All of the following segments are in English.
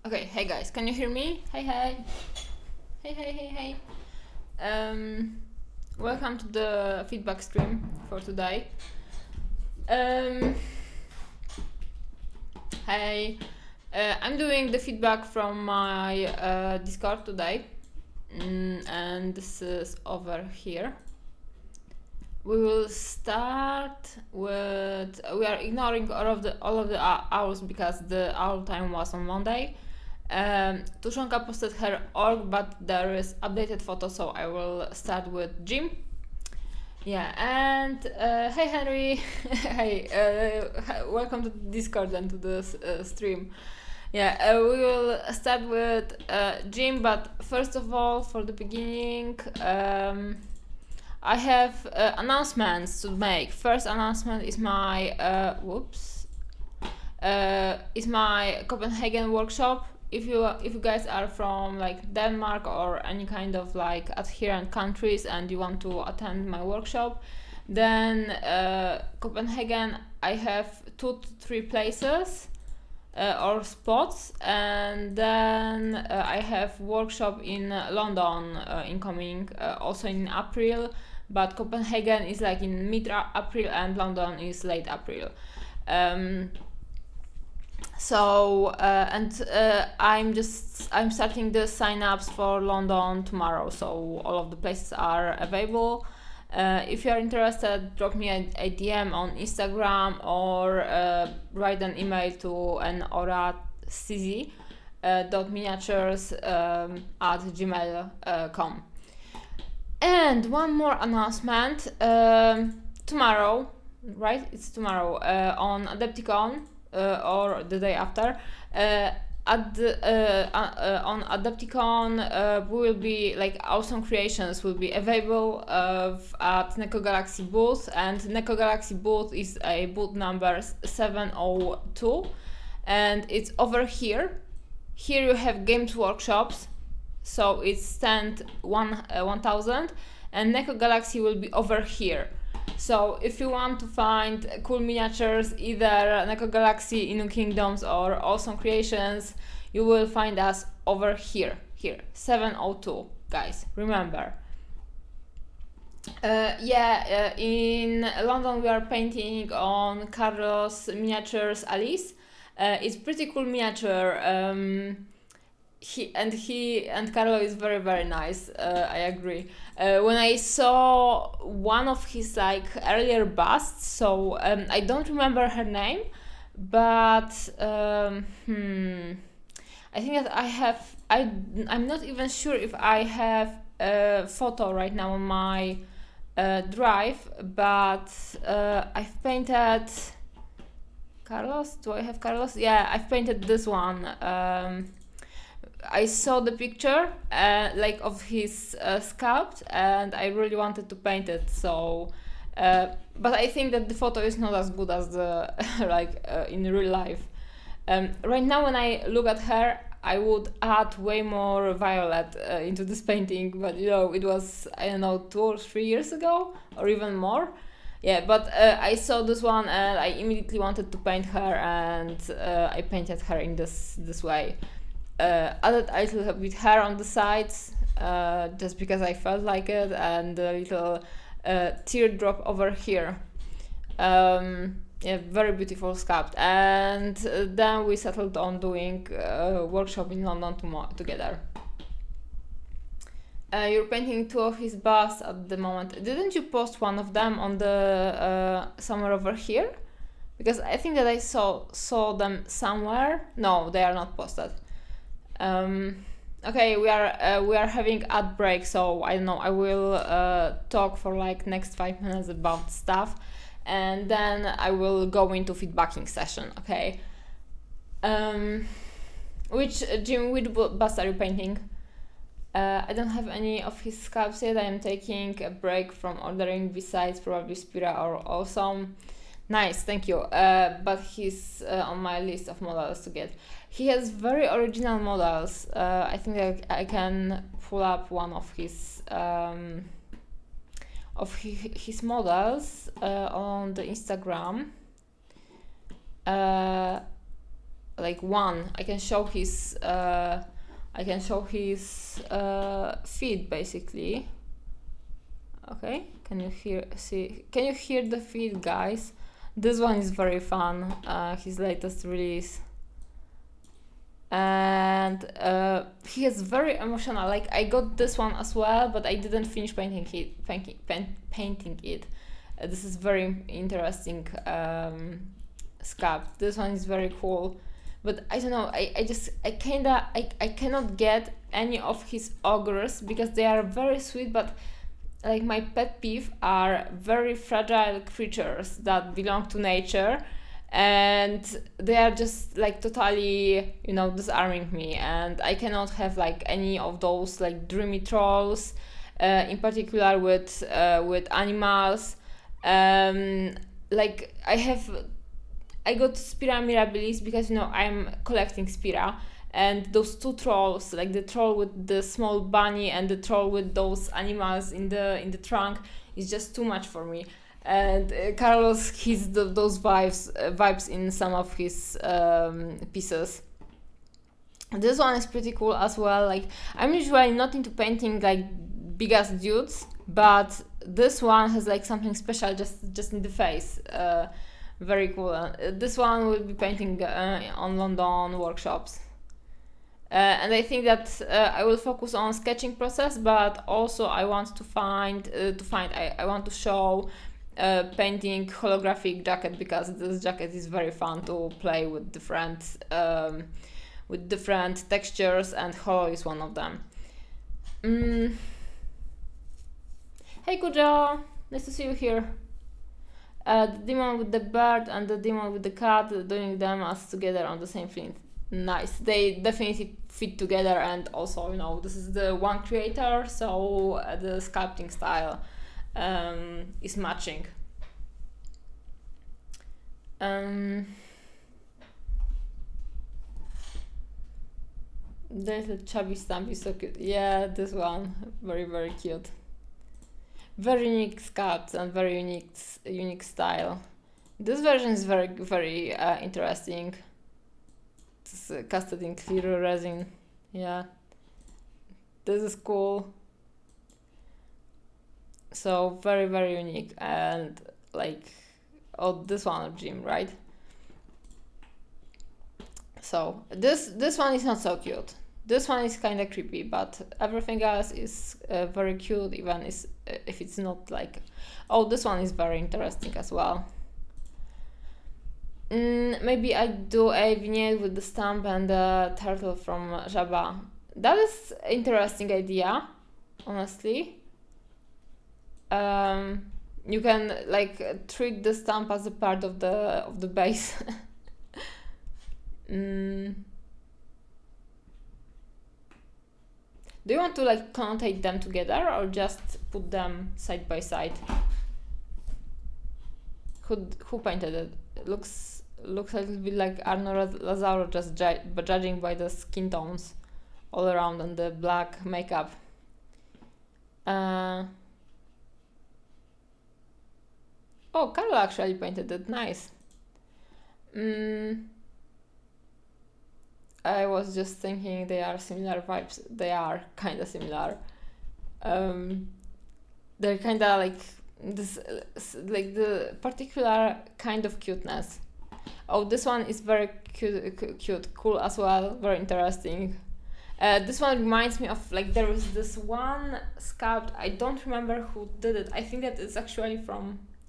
Okay, hey guys, can you hear me? Hey, hey. Hey, hey, hey, hey. Welcome to the feedback stream for today. Hey, I'm doing the feedback from my Discord today, and this is over here. We will start with. We are ignoring all of the hours because the hour time was on Monday. Tushonka posted her org, but there is updated photo, so I will start with Jim. Yeah, and hey Henry, hey, welcome to Discord and to this stream. Yeah, we will start with Jim, but first of all, for the beginning, I have announcements to make. First announcement is my is my Copenhagen workshop. If you guys are from like Denmark or any kind of like adherent countries and you want to attend my workshop, then Copenhagen, I have 2 to 3 places or spots, and then I have workshop in London incoming also in April, but Copenhagen is like in mid-April and London is late April. I'm starting the sign-ups for London tomorrow, so all of the places are available. If you are interested, drop me a DM on Instagram or write an email to an oratcz.miniatures at gmail.com. And one more announcement. Tomorrow, right? It's tomorrow on Adepticon. Or the day after. On Adepticon, we will be like awesome creations will be available at Neko Galaxy booth, and Neko Galaxy booth is a booth number 702, and it's over here. Here you have games workshops, so it's stand 1000, and Neko Galaxy will be over here. So if you want to find cool miniatures, either Neko Galaxy, Inu Kingdoms or Awesome Creations, you will find us over here, 702, guys, remember. In London we are painting on Carlos Miniatures Alice. It's pretty cool miniature. He and Carlo is very, very nice. I agree. When I saw one of his like earlier busts, so I don't remember her name, but I think that I'm not even sure if I have a photo right now on my drive, but I've painted Carlos. Do I have Carlos? Yeah, I've painted this one. I saw the picture like of his sculpt, and I really wanted to paint it. So, but I think that the photo is not as good as the in real life. Right now, when I look at her, I would add way more violet into this painting. But it was, I don't know, 2 or 3 years ago, or even more. Yeah, but I saw this one and I immediately wanted to paint her, and I painted her in this way. Added a little bit hair on the sides, just because I felt like it, and a little teardrop over here. Very beautiful sculpt. And then we settled on doing a workshop in London together. You're painting 2 of his busts at the moment. Didn't you post one of them on the somewhere over here? Because I think that I saw them somewhere. No, they are not posted. Okay, we are having ad break, so I don't know. I will talk for like next 5 minutes about stuff, and then I will go into feedbacking session. Okay. Which bust are you painting? I don't have any of his sculpts yet. I am taking a break from ordering, besides probably Spira or Awesome. Nice, thank you. But he's on my list of models to get. He has very original models. I think that I can pull up one of his models on the Instagram. like one. I can show his feed basically. Okay, can you hear the feed, guys? This one is very fun, his latest release. And he is very emotional. Like, I got this one as well, but I didn't finish painting it. This is very interesting sculpt. This one is very cool, but I don't know. I cannot get any of his ogres because they are very sweet, but like my pet peeve are very fragile creatures that belong to nature, and they are just like totally, disarming me, and I cannot have like any of those like dreamy trolls, in particular with animals. Like I got Spira Mirabilis because I'm collecting Spira, and those two trolls, like the troll with the small bunny and the troll with those animals in the trunk, is just too much for me. And Carlos, he's those vibes in some of his pieces. This one is pretty cool as well. Like, I'm usually not into painting like big ass dudes, but this one has like something special just in the face. Very cool. This one will be painting on London workshops. And I think that I will focus on sketching process, but also I want to I want to show painting holographic jacket, because this jacket is very fun to play with different textures, and holo is one of them. Hey Kujo, nice to see you here. The demon with the bird and the demon with the cat, doing them as together on the same flint. Nice. They definitely fit together, and also, this is the one creator, so the sculpting style is matching. There's a chubby Stampy, so cute. Yeah, this one, very, very cute. Very unique sculpt and very unique style. This version is very, very interesting. It's casted in clear resin. Yeah, this is cool. So very, very unique, and like, this one of Jim, right? So this one is not so cute. This one is kind of creepy, but everything else is very cute, even if it's not like... Oh, this one is very interesting as well. Maybe I do a vignette with the stamp and the turtle from Jabba. That is an interesting idea, honestly. You can like treat the stamp as a part of the base. Do you want to like connotate them together, or just put them side by side? Who painted it? It looks a little bit like Arno Lazaro, just judging by the skin tones all around and the black makeup. Oh, Carlo actually painted it. Nice. I was just thinking they are similar vibes. They are kind of similar. They're kind of like this, like the particular kind of cuteness. Oh, this one is very cute, cool as well, very interesting. This one reminds me of, like, there was this one sculpt, I don't remember who did it. I think that it's actually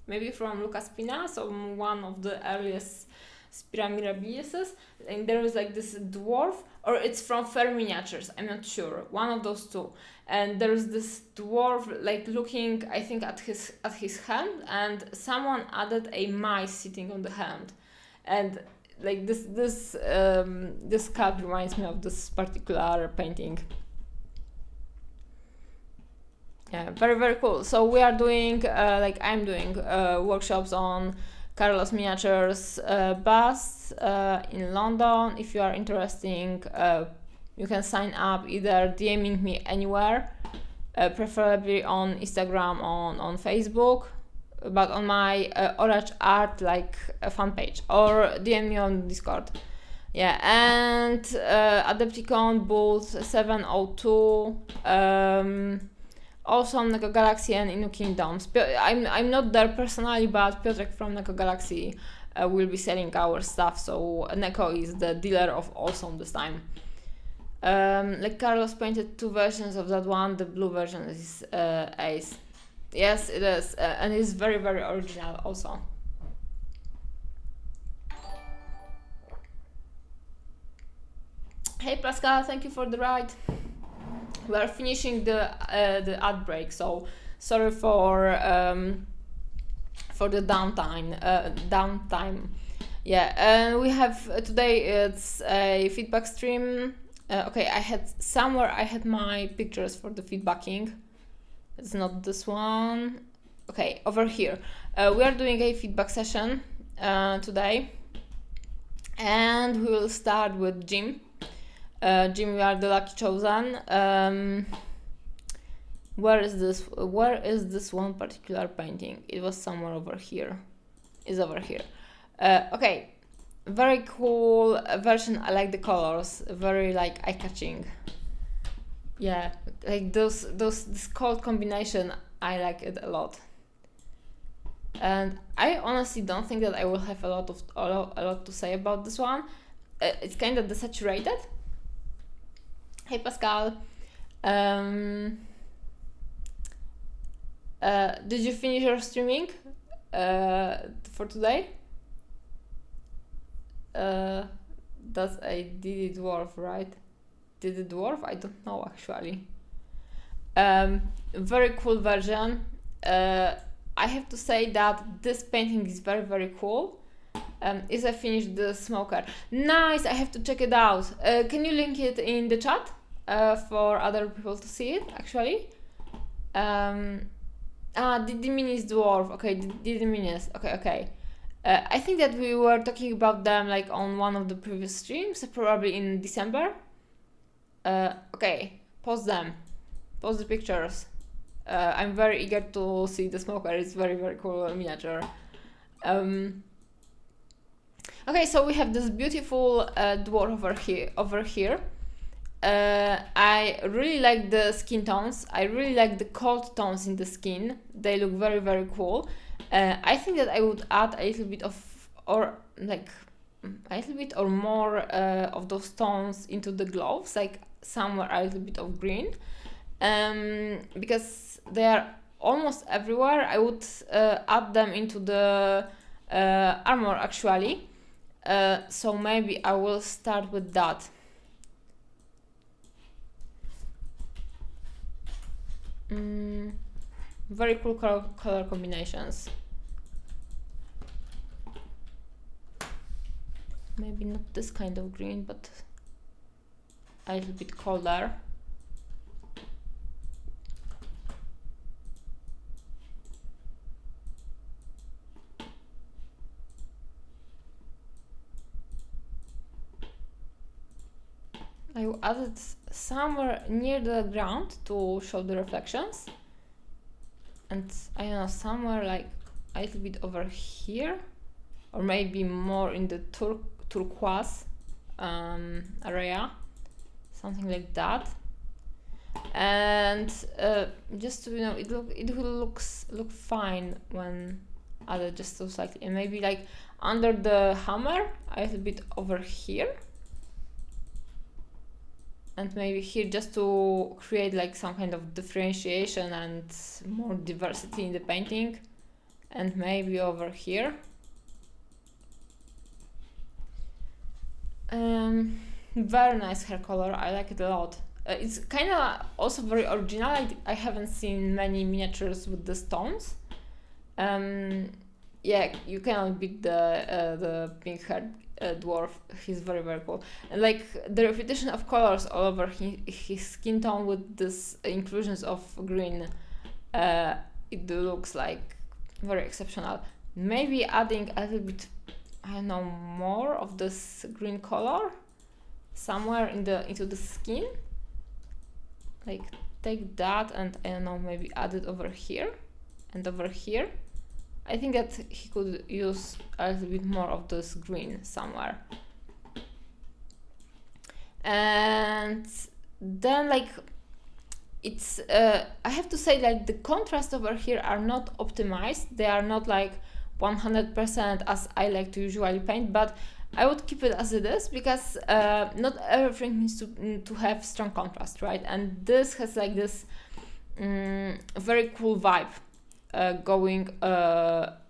maybe from Luca Spina, so one of the earliest Spira Mirabilis, and there was like this dwarf, or it's from Fair Miniatures, I'm not sure, one of those two. And there's this dwarf like looking, I think, at his hand, and someone added a mice sitting on the hand. And like this sculpt reminds me of this particular painting. Yeah, very, very cool. So we are doing, I'm doing workshops on Carlos Miniatures bust in London. If you are interested, you can sign up either DMing me anywhere, preferably on Instagram, on Facebook, but on my Orange Art fan page, or DM me on Discord. Yeah, and Adepticon Booth 702. Also on Neko Galaxy and Innu Kingdoms. I'm not there personally, but Piotrek from Neko Galaxy will be selling our stuff, so Neko is the dealer of Awesome this time. Like Carlos painted 2 versions of that one. The blue version is Ace. Yes, it is, and it's very, very original also. Hey Pascal, thank you for the ride. We are finishing the ad break, so sorry for the downtime. Yeah, and we have today it's a feedback stream. Okay, I had my pictures for the feedbacking. It's not this one. Okay, over here. We are doing a feedback session today, and we will start with Jim. Jim, you are the lucky chosen. Where is this one particular painting? It was somewhere over here. It's over here. Okay, very cool version. I like the colors, very like eye-catching. Yeah, like this cold combination, I like it a lot. And I honestly don't think that I will have a lot to say about this one. It's kind of desaturated. Hey Pascal, did you finish your streaming for today? That's a Didi Dwarf, right? Didi Dwarf? I don't know actually. Very cool version. I have to say that this painting is very, very cool. Is I finished the smoker. Nice, I have to check it out. Can you link it in the chat for other people to see it actually? Didi Minis Dwarf. Okay, Didi Minis. Okay. I think that we were talking about them like on one of the previous streams, probably in December. Okay, post them. Post the pictures. I'm very eager to see the smoker. It's very, very cool miniature. Okay, so we have this beautiful dwarf over here. I really like the skin tones. I really like the cold tones in the skin. They look very, very cool. I think that I would add a little bit or more of those tones into the gloves, like somewhere a little bit of green, because they are almost everywhere. I would add them into the armor actually. So maybe I will start with that. Very cool color combinations. Maybe not this kind of green, but a little bit colder. I added somewhere near the ground to show the reflections, and I don't know, somewhere like a little bit over here, or maybe more in the turquoise area, something like that. And just to, it will look fine when added just so slightly, and maybe like under the hammer a little bit over here. And maybe here, just to create like some kind of differentiation and more diversity in the painting. And maybe over here. Very nice hair color, I like it a lot. It's kind of also very original. I haven't seen many miniatures with the stones. Yeah, you cannot beat the pink haired dwarf. He's very, very cool. And like the repetition of colors all over his skin tone with this inclusions of green, it looks like very exceptional. Maybe adding a little bit, I don't know, more of this green color somewhere into the skin. Like take that and I don't know, maybe add it over here and over here. I think that he could use a little bit more of this green somewhere. And then like it's I have to say like the contrast over here are not optimized. They are not like 100% as I like to usually paint, but I would keep it as it is because not everything needs to have strong contrast, right? And this has like this very cool vibe going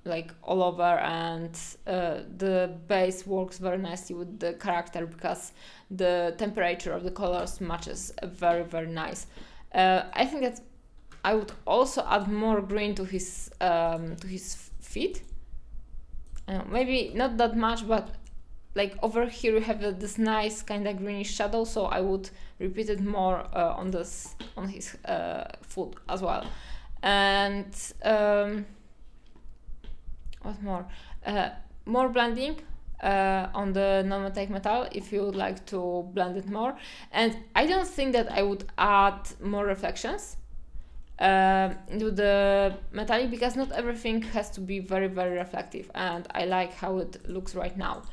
like all over, and the base works very nicely with the character because the temperature of the colors matches very, very nice. I think that I would also add more green to his feet. Maybe not that much, but like over here you have this nice kind of greenish shadow, so I would repeat it more on his foot as well. And what more? More blending on the non-metallic metal if you would like to blend it more. And I don't think that I would add more reflections into the metallic because not everything has to be very, very reflective, and I like how it looks right now.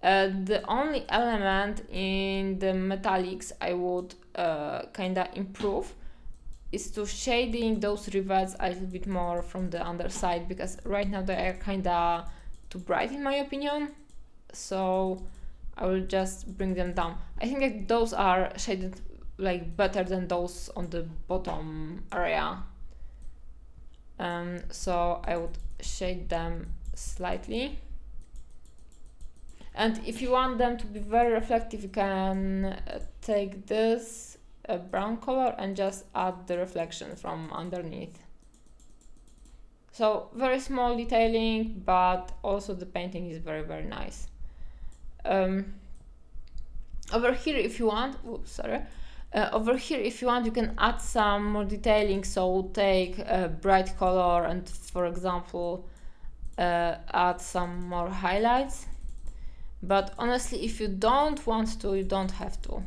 The only element in the metallics I would kinda improve is to shading those rivets a little bit more from the underside, because right now they are kinda too bright in my opinion. So I will just bring them down. I think that those are shaded like better than those on the bottom area. So I would shade them slightly. And if you want them to be very reflective, you can take this brown color and just add the reflection from underneath. So very small detailing, but also the painting is very, very nice. Over here, if you want, over here, if you want, you can add some more detailing. So take a bright color and, for example, add some more highlights. But honestly, if you don't want to, you don't have to.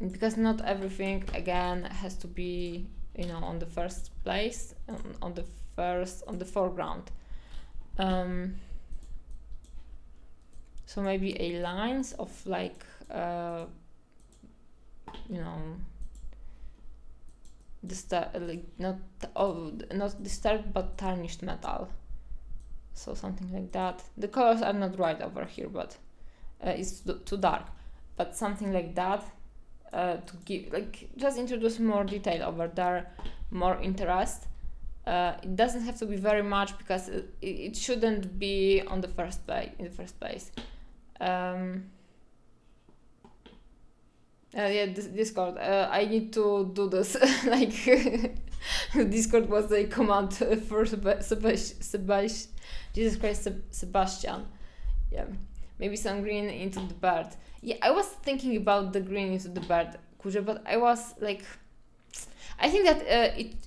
Because not everything, again, has to be, on the first place, on the foreground. So maybe a lines of like, not disturbed but tarnished metal. So something like that. The colors are not right over here, but it's too dark. But something like that to give, like, just introduce more detail over there, more interest. It doesn't have to be very much because it shouldn't be on the first place. In the first place. Discord. I need to do this. Like Discord was a command for Sebastian. Jesus Christ, Sebastian. Yeah, maybe some green into the bird. Yeah, I was thinking about the green into the bird, Kurze, but I was like, I think that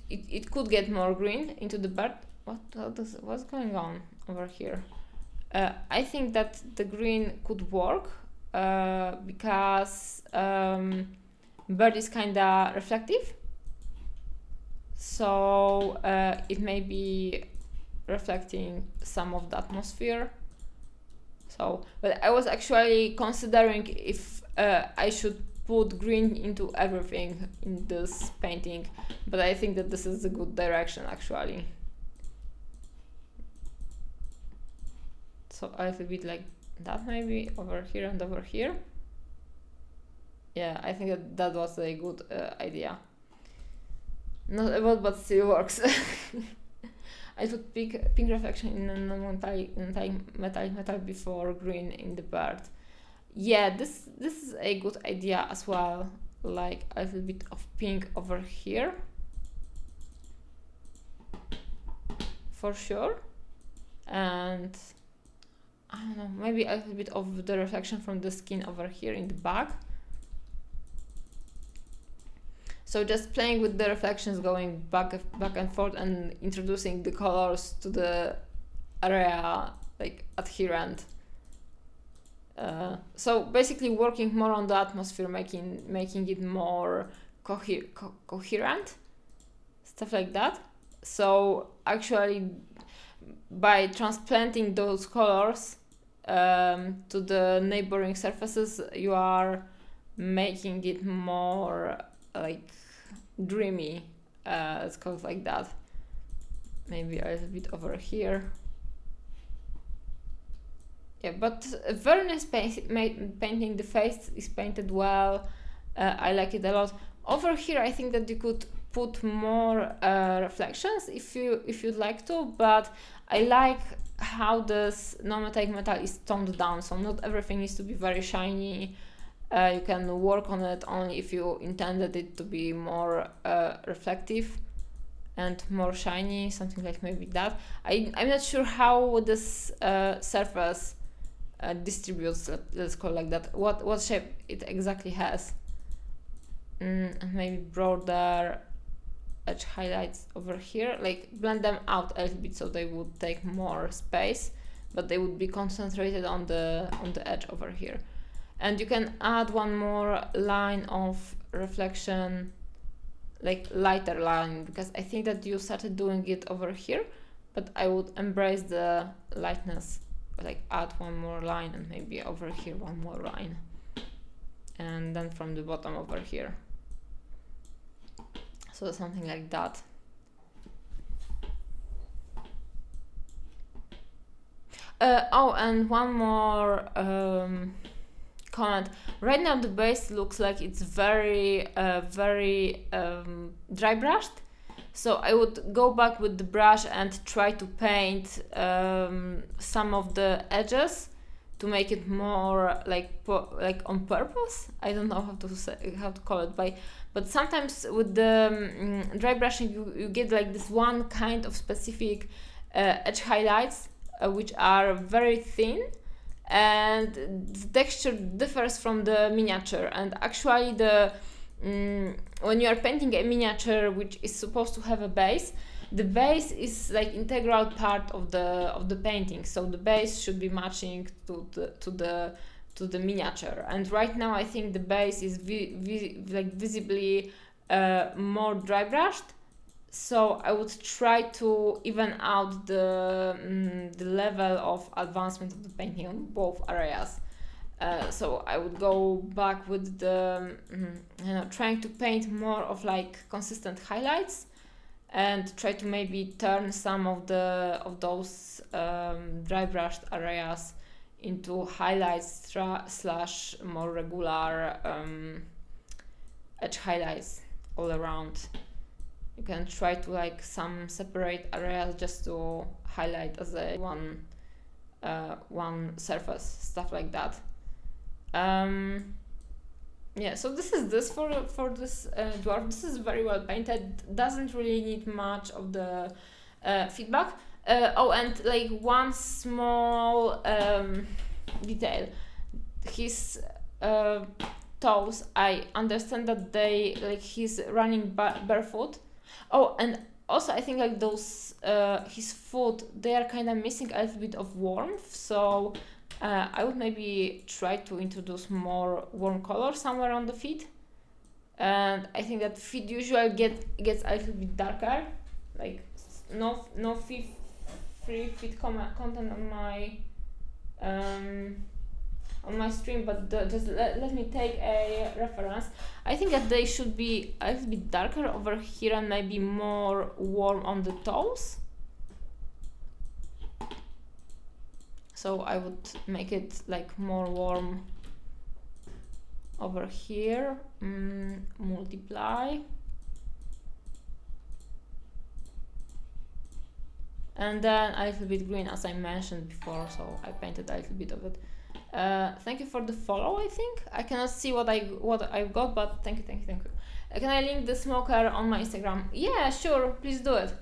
it could get more green into the bird. What's going on over here? I think that the green could work because bird is kinda reflective, so it may be reflecting some of the atmosphere. So, but I was actually considering if I should put green into everything in this painting, but I think that this is a good direction actually. So a little bit like that, maybe over here and over here. Yeah, I think that was a good idea. Not a lot, but still works. I put pink reflection in metallic before green in the bird. Yeah, this is a good idea as well. Like a little bit of pink over here. For sure. And I don't know, maybe a little bit of the reflection from the skin over here in the back. So just playing with the reflections, going back and forth, and introducing the colors to the area like adherent. So basically working more on the atmosphere, making it more coherent, stuff like that. So actually, by transplanting those colors, to the neighboring surfaces, you are making it more like dreamy. Let's call it like that. Maybe a little bit over here. Yeah, but a very nice painting. The face is painted well. I like it a lot. Over here, I think that you could put more reflections if you'd like to, but I like how this non-metallic metal is toned down, so not everything needs to be very shiny. You can work on it only if you intended it to be more reflective and more shiny, something like maybe that. I'm not sure how this surface distributes, let's call it like that, what shape it exactly has. And maybe broader edge highlights over here, like blend them out a little bit so they would take more space, but they would be concentrated on the edge over here. And you can add one more line of reflection, like lighter line, because I think that you started doing it over here, but I would embrace the lightness, like add one more line and maybe over here one more line, and then from the bottom over here. So something like that. Oh, and one more comment. Right now the base looks like it's very dry brushed. So I would go back with the brush and try to paint some of the edges to make it more like on purpose. I don't know how to call it but sometimes with the dry brushing you get like this one kind of specific edge highlights which are very thin, and the texture differs from the miniature. And actually when you are painting a miniature which is supposed to have a base, the base is like integral part of the painting, so the base should be matching to the miniature. And right now I think the base is visibly more dry brushed, so I would try to even out the level of advancement of the painting on both areas. So I would go back with the trying to paint more of like consistent highlights, and try to maybe turn some of those dry brushed areas into highlights slash more regular edge highlights all around. You can try to like some separate areas just to highlight as a one surface, stuff like that. Yeah, so this is this for this dwarf. This is very well painted, doesn't really need much of the feedback. Oh, and like one small detail, his toes, I understand that he's running barefoot. Oh, and also I think like those his foot, they are kind of missing a little bit of warmth, so I would maybe try to introduce more warm color somewhere on the feet. And I think that feet usually gets a little bit darker, like no free feet content on my stream, but just let me take a reference. I think that they should be a little bit darker over here and maybe more warm on the toes. So I would make it like more warm over here, multiply. And then a little bit green, as I mentioned before, so I painted a little bit of it. Thank you for the follow, I think. I cannot see what I've got, but thank you. Can I link the smoker on my Instagram? Yeah, sure, please do it.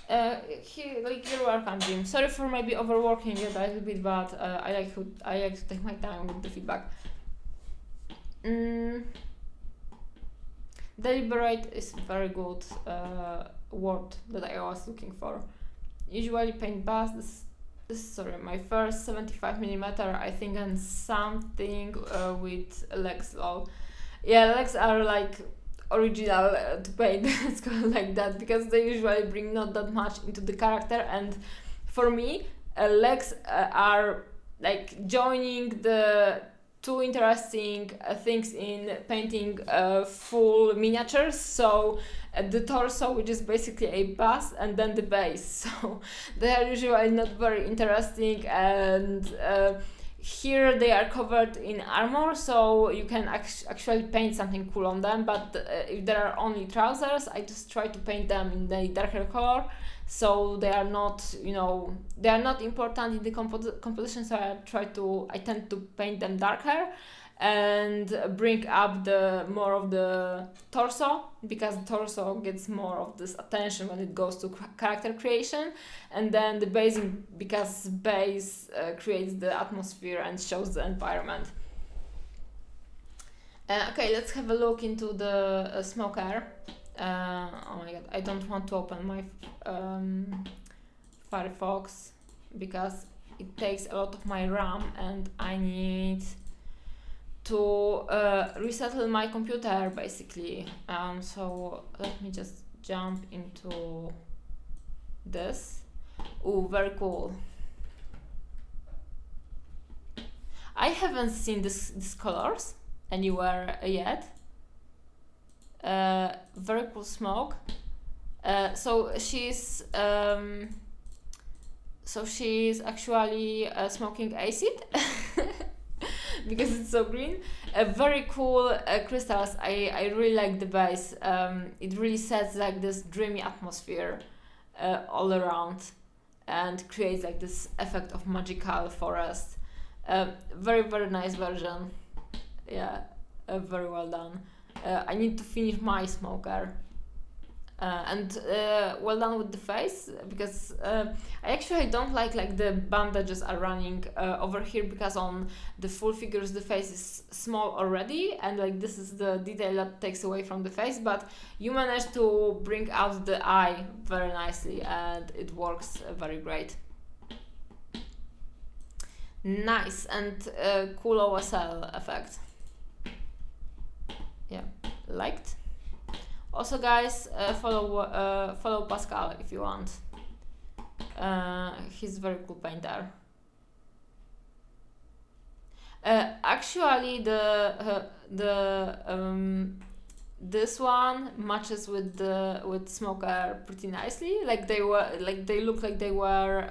You're welcome, Jim. Sorry for maybe overworking it a little bit, but I like to take my time with the feedback. Deliberate is very good word that I was looking for. Usually paint bust. This is my first 75mm, I think, and something with legs. Yeah, legs are like original to paint, let's call it like that, because they usually bring not that much into the character, and for me legs are like joining the two interesting things in painting full miniatures. So the torso, which is basically a bust, and then the base, so they are usually not very interesting, and here they are covered in armor, so you can actually paint something cool on them. But if there are only trousers, I just try to paint them in a darker color, so they are not, you know, they are not important in the composition. So I tend to paint them darker and bring up the more of the torso, because the torso gets more of this attention when it goes to character creation, and then the basing, because base creates the atmosphere and shows the environment. Okay, let's have a look into the smoker. Oh my god, I don't want to open my Firefox because it takes a lot of my RAM and I need to resettle my computer basically. So let me just jump into this. Ooh, very cool. I haven't seen these colors anywhere yet. Very cool smoke. So she's actually smoking acid because it's so green. Very cool crystals. I really like the base. It really sets like this dreamy atmosphere all around and creates like this effect of magical forest. Very, very nice version. Yeah, very well done. I need to finish my smoker. And well done with the face, because I actually don't like the bandages are running over here, because on the full figures the face is small already, and like this is the detail that takes away from the face, but you managed to bring out the eye very nicely and it works very great. Nice, and cool OSL effect. Yeah, liked. Also, guys, follow Pascal if you want. He's a very cool painter. Actually, this one matches with Smoker pretty nicely. They look like they were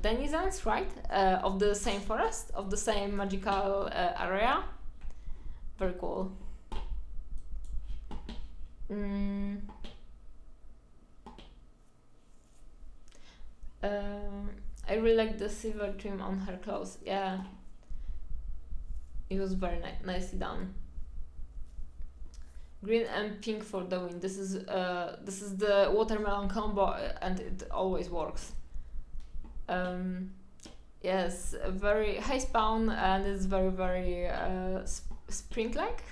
denizens, right? Of the same forest, of the same magical area. Very cool. I really like the silver trim on her clothes. Yeah, it was very nicely done. Green and pink for the win. This is the watermelon combo, and it always works. Yes, very high spawn, and it's very, very spring-like.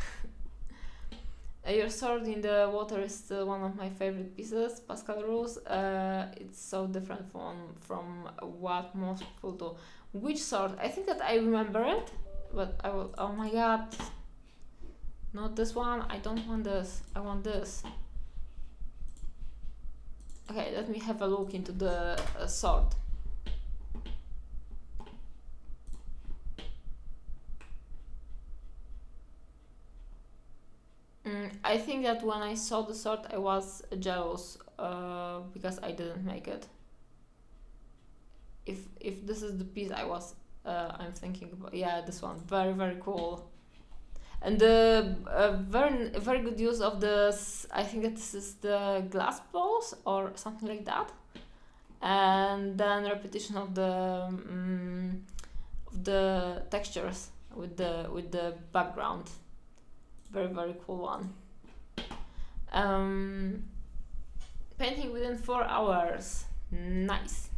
Your sword in the water is still one of my favorite pieces, Pascal Rules. It's so different from what most people do. Which sword? I think that I remember it, but I will. Oh my god! Not this one. I don't want this. I want this. Okay, let me have a look into the sword. I think that when I saw the sword, I was jealous because I didn't make it. If this is the piece I'm thinking about, yeah, this one, very, very cool, and the very, very good use of this. I think that this is the glass balls or something like that, and then repetition of the textures with the background. Very, very cool one. Painting within 4 hours. Nice.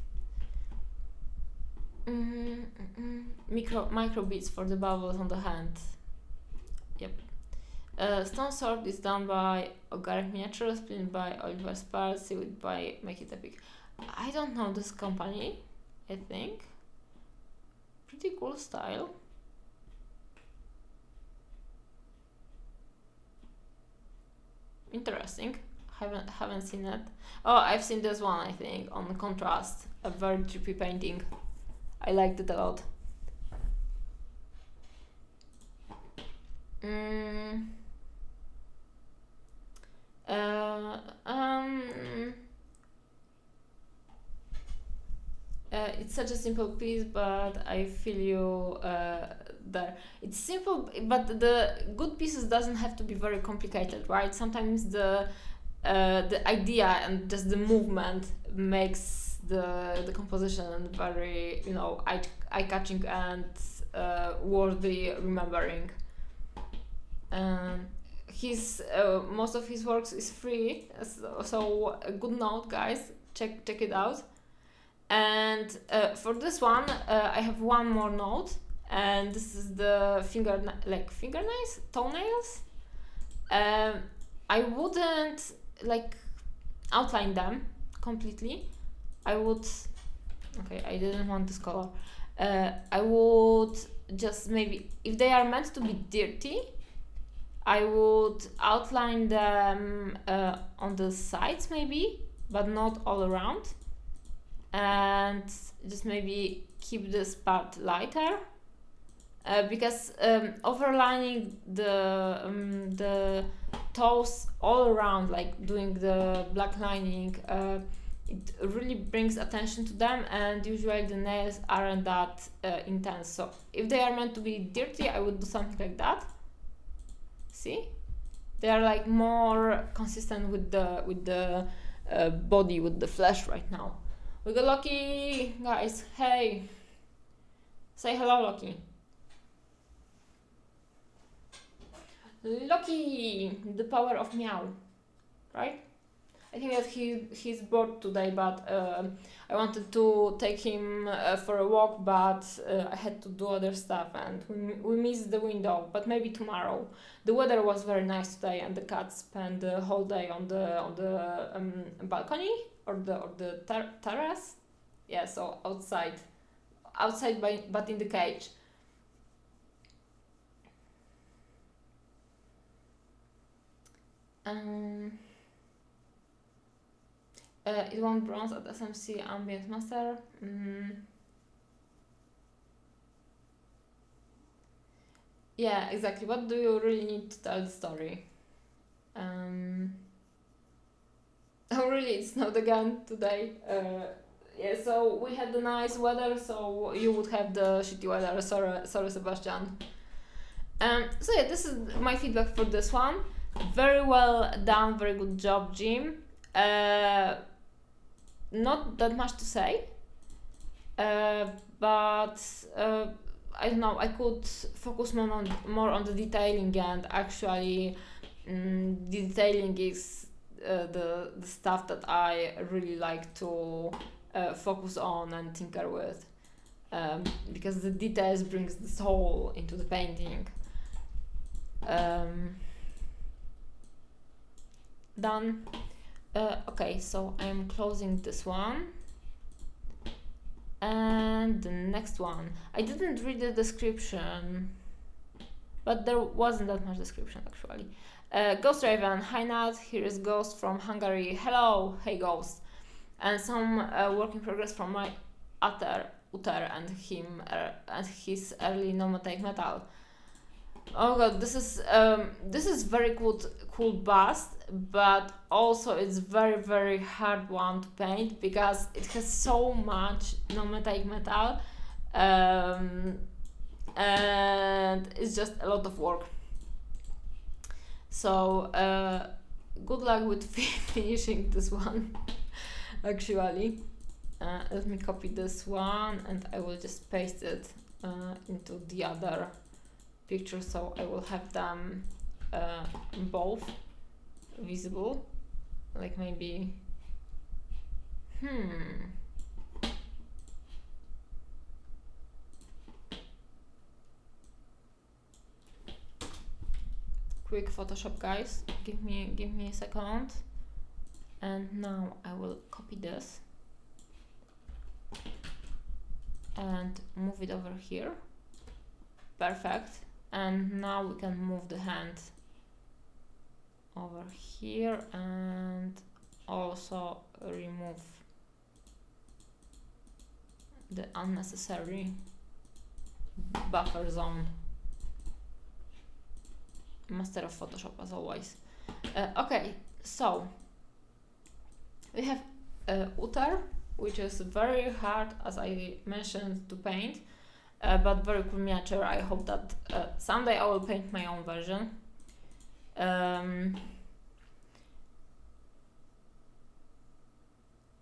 Micro beads for the bubbles on the hand. Yep. Stone Sword is done by Ogaric Miniatures, printed by Oliver Spars, sealed by Make It Epic. I don't know this company, I think. Pretty cool style. interesting. Haven't seen it. Oh, I've seen this one, I think, on Contrast. A very trippy painting. I liked it a lot. It's such a simple piece, but I feel you there. It's simple, but the good pieces doesn't have to be very complicated, right? Sometimes the idea and just the movement makes the composition very, you know, eye-catching and worthy remembering. His most of his works is free, so a good note, guys. Check it out. And for this one, I have one more note, and this is the fingernails, toenails. I wouldn't like outline them completely. I would. Okay, I didn't want this color. I would just maybe, if they are meant to be dirty, I would outline them on the sides maybe, but not all around. And just maybe keep this part lighter, because overlining the toes all around, like doing the black lining, it really brings attention to them, and usually the nails aren't that intense. So if they are meant to be dirty, I would do something like that. See, they are like more consistent with the body, with the flesh right now. We got Loki, guys. Hey, say hello, Loki. Loki, the power of meow, right? I think that he's bored today, but I wanted to take him for a walk, but I had to do other stuff, and we missed the window. But maybe tomorrow. The weather was very nice today, and the cat spent the whole day on the balcony or the terrace. Yeah, so outside, but in the cage. It won bronze at SMC Ambient Master. Yeah, exactly. What do you really need to tell the story? Oh, really? It snowed again today. Yeah, so we had the nice weather, so you would have the shitty weather. Sorry, Sebastian. So yeah, this is my feedback for this one. Very well done, very good job, Jim. Not that much to say, but I don't know, I could focus more on the detailing, and actually the detailing is the stuff that I really like to focus on and tinker with, because the details brings the soul into the painting. Done. Okay, so I'm closing this one. And the next one. I didn't read the description, but there wasn't that much description actually. Ghost Raven, hi Nat, here is Ghost from Hungary. Hello, hey Ghost. And some work in progress from my Utter and him and his early non-metallic metal. Oh god, this is very cool bust, but also it's very hard one to paint because it has so much non-metallic metal, and it's just a lot of work. So good luck with finishing this one. Actually, let me copy this one and I will just paste it into the other picture, so I will have them both visible, like maybe quick Photoshop, guys, give me a second. And now I will copy this and move it over here. Perfect. And now we can move the hand over here and also remove the unnecessary buffer zone. Master of Photoshop as always. Okay, so we have Uther, which is very hard, as I mentioned, to paint, but very cool miniature. I hope that someday I will paint my own version.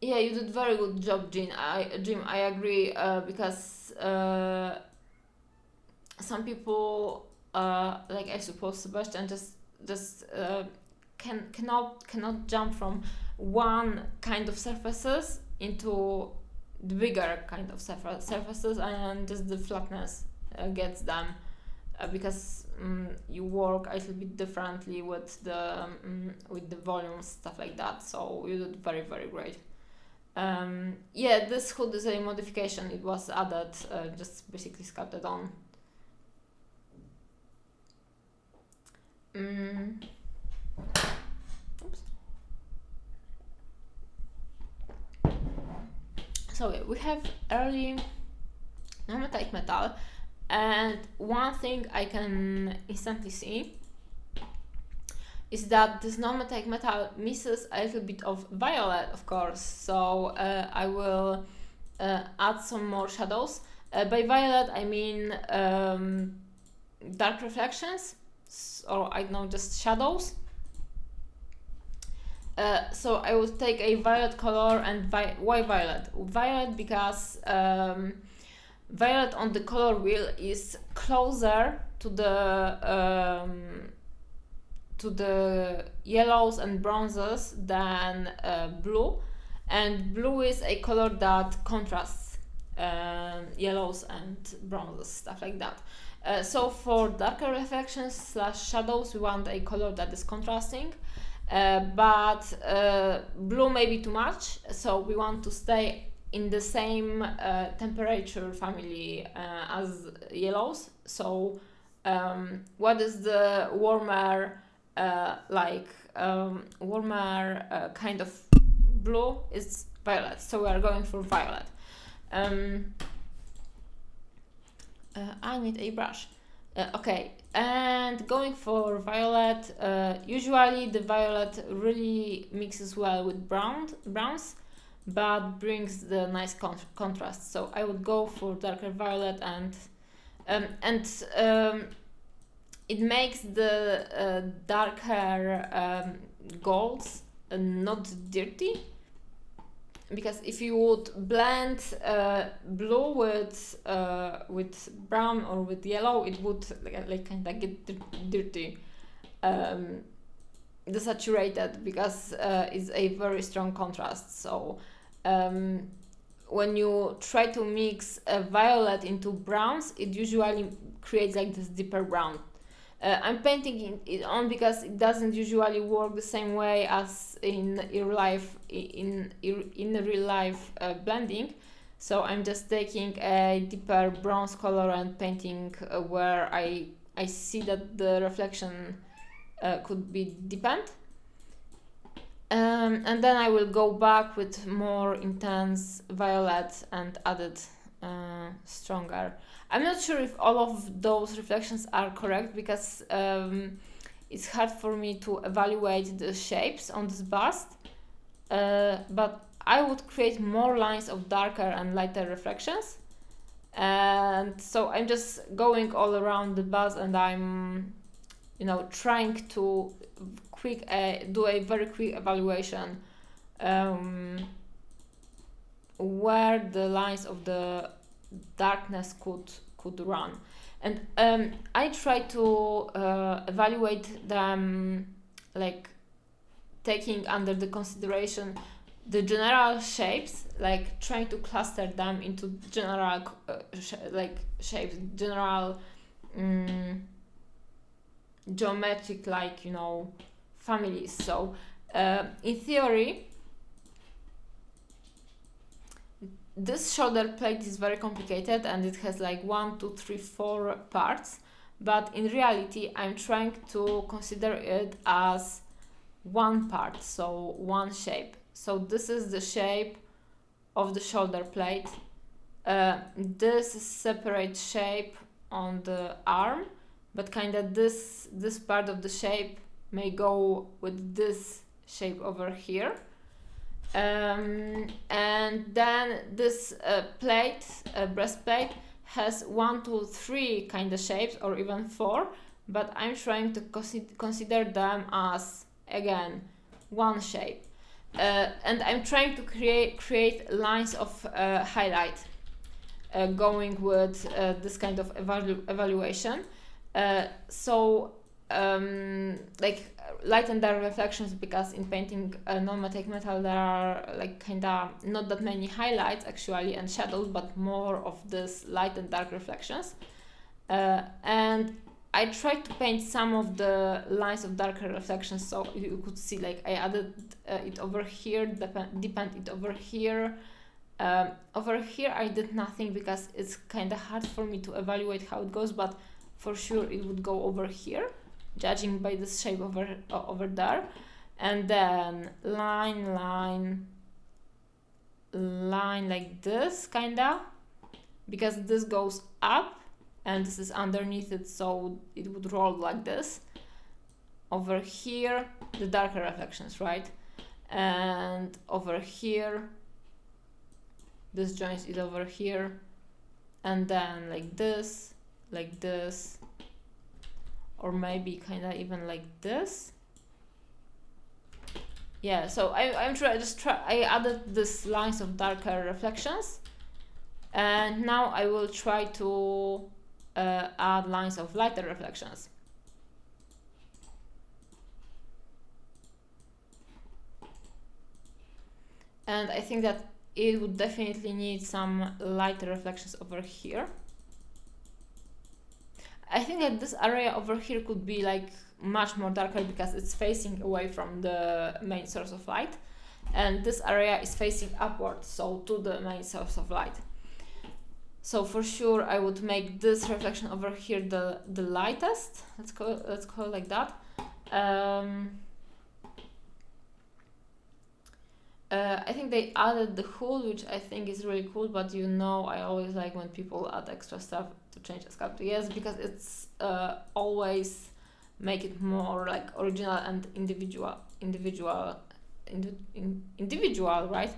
Yeah, you did very good job, Jim. I agree, because some people, like I suppose Sebastian, just cannot jump from one kind of surfaces into the bigger kind of surfaces, and just the flatness gets them, because you work a little bit differently with the volumes, stuff like that. So you did very, very great. Yeah, this hood is a modification. It was added, just basically sculpted on. Oops. So yeah, we have early non-metallic metal, and one thing I can instantly see is that this non-metallic metal misses a little bit of violet, of course. So I will add some more shadows. By violet, I mean dark reflections, or I don't know, just shadows. So I would take a violet color, and why violet? Violet because violet on the color wheel is closer to the yellows and bronzes than blue, and blue is a color that contrasts yellows and bronzes, stuff like that. So for darker reflections / shadows, we want a color that is contrasting, but blue may be too much, so we want to stay in the same temperature family as yellows. So what is the warmer warmer kind of blue is violet, so we are going for violet. I need a brush. Okay, and going for violet, usually the violet really mixes well with browns, but brings the nice contrast. So I would go for darker violet, and it makes the darker golds not dirty, because if you would blend blue with brown or with yellow, it would like kind of get dirty, desaturated, because it's a very strong contrast. So when you try to mix violet into browns, it usually creates like this deeper brown. I'm painting it on because it doesn't usually work the same way as in real life blending. So I'm just taking a deeper bronze color and painting where I see that the reflection could be deepened. And then I will go back with more intense violet and add it stronger. I'm not sure if all of those reflections are correct, because it's hard for me to evaluate the shapes on this bust, but I would create more lines of darker and lighter reflections, and so I'm just going all around the bust, and I'm trying to do a very quick evaluation where the lines of the darkness could run, and I try to evaluate them, like taking under the consideration the general shapes, like trying to cluster them into general shapes, general geometric families. So in theory, this shoulder plate is very complicated, and it has like 1, 2, 3, 4 parts, but in reality I'm trying to consider it as one part, so one shape. So this is the shape of the shoulder plate. This is separate shape on the arm, but kind of this part of the shape may go with this shape over here. And then this breastplate has 1, 2, 3 kind of shapes, or even 4, but I'm trying to consider them as, again, one shape. And I'm trying to create lines of highlight going with this kind of evaluation. Like light and dark reflections, because in painting non-metallic metal there are like kinda not that many highlights actually and shadows, but more of this light and dark reflections. And I tried to paint some of the lines of darker reflections, so you could see like I added it over here, deepened it over here. Over here I did nothing because it's kind of hard for me to evaluate how it goes, but for sure it would go over here, judging by this shape over there. And then line like this, kinda, because this goes up and this is underneath it, so it would roll like this. Over here the darker reflections, right? And over here this joint is over here, and then like this, or maybe kind of even like this. Yeah, so I added this lines of darker reflections, and now I will try to add lines of lighter reflections. And I think that it would definitely need some lighter reflections over here. I think that this area over here could be like much more darker because it's facing away from the main source of light, and this area is facing upwards, so to the main source of light. So for sure I would make this reflection over here the lightest, let's call it like that. I think they added the hood, which I think is really cool, but you know I always like when people add extra stuff to change the sculpture. Yes, because it's always make it more like original and individual, right?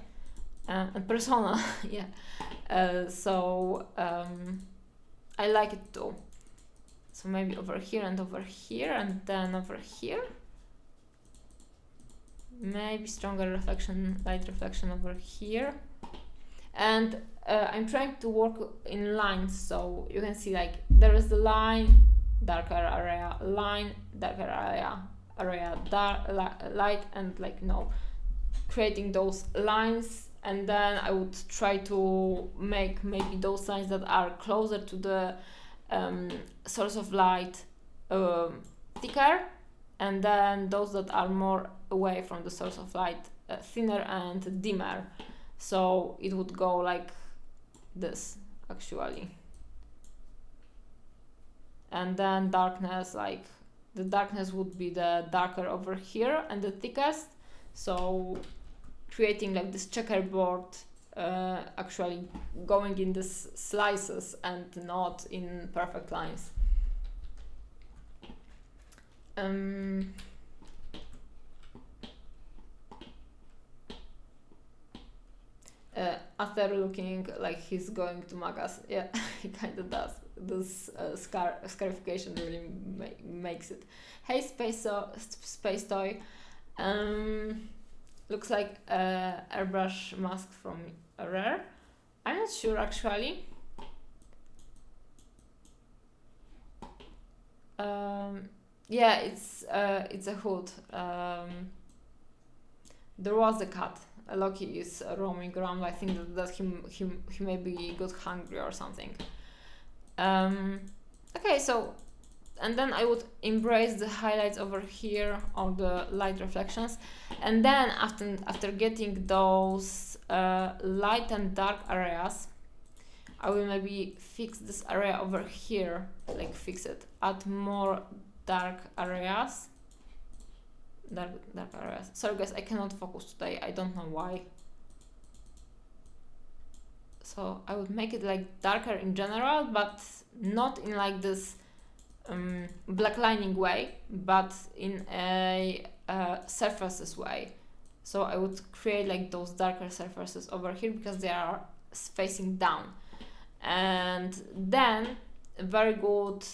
And personal, yeah. I like it too. So maybe over here, and then over here. Maybe stronger reflection, light reflection over here. And I'm trying to work in lines, so you can see like there is the line, darker area, line, darker area, light, and like creating those lines. And then I would try to make maybe those lines that are closer to the source of light thicker, and then those that are more away from the source of light thinner and dimmer. So it would go like this actually. And then darkness, like the darkness would be the darker over here and the thickest, so creating like this checkerboard, actually going in these slices and not in perfect lines. After looking like he's going to mug us, yeah, he kind of does. This scarification really makes it. Hey, space toy. Looks like airbrush mask from Rare. I'm not sure actually. Yeah, it's a hood. There was a cat. Loki is roaming around. I think that he may be got hungry or something. Okay, so, and then I would embrace the highlights over here or the light reflections, and then after getting those light and dark areas, I will maybe fix this area over here, like fix it, add more dark areas, dark areas. Sorry guys, I cannot focus today, I don't know why. So I would make it like darker in general, but not in like this black lining way, but in a surfaces way. So I would create like those darker surfaces over here because they are facing down. And then a very good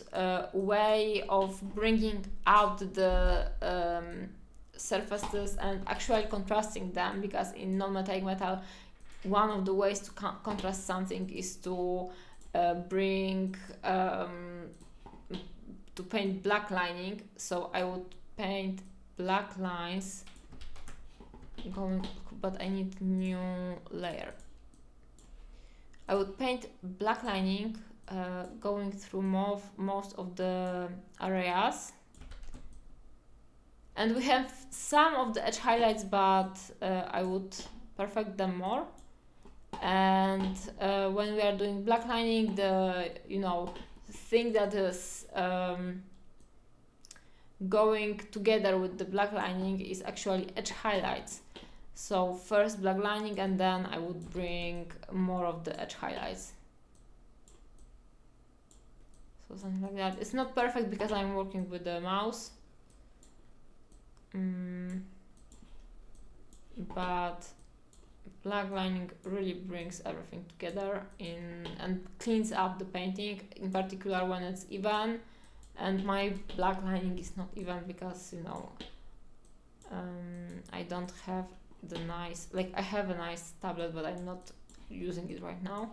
way of bringing out the surfaces and actually contrasting them, because in non-metallic metal one of the ways to contrast something is to bring to paint black lining. So I would paint black lines going, but I need new layer. I would paint black lining going through most of the areas, and we have some of the edge highlights, but I would perfect them more. And when we are doing black lining, the thing that is going together with the black lining is actually edge highlights. So first black lining, and then I would bring more of the edge highlights. So something like that. It's not perfect because I'm working with the mouse, but black lining really brings everything together and cleans up the painting, in particular when it's even. And my black lining is not even because I don't have the nice, like I have a nice tablet, but I'm not using it right now.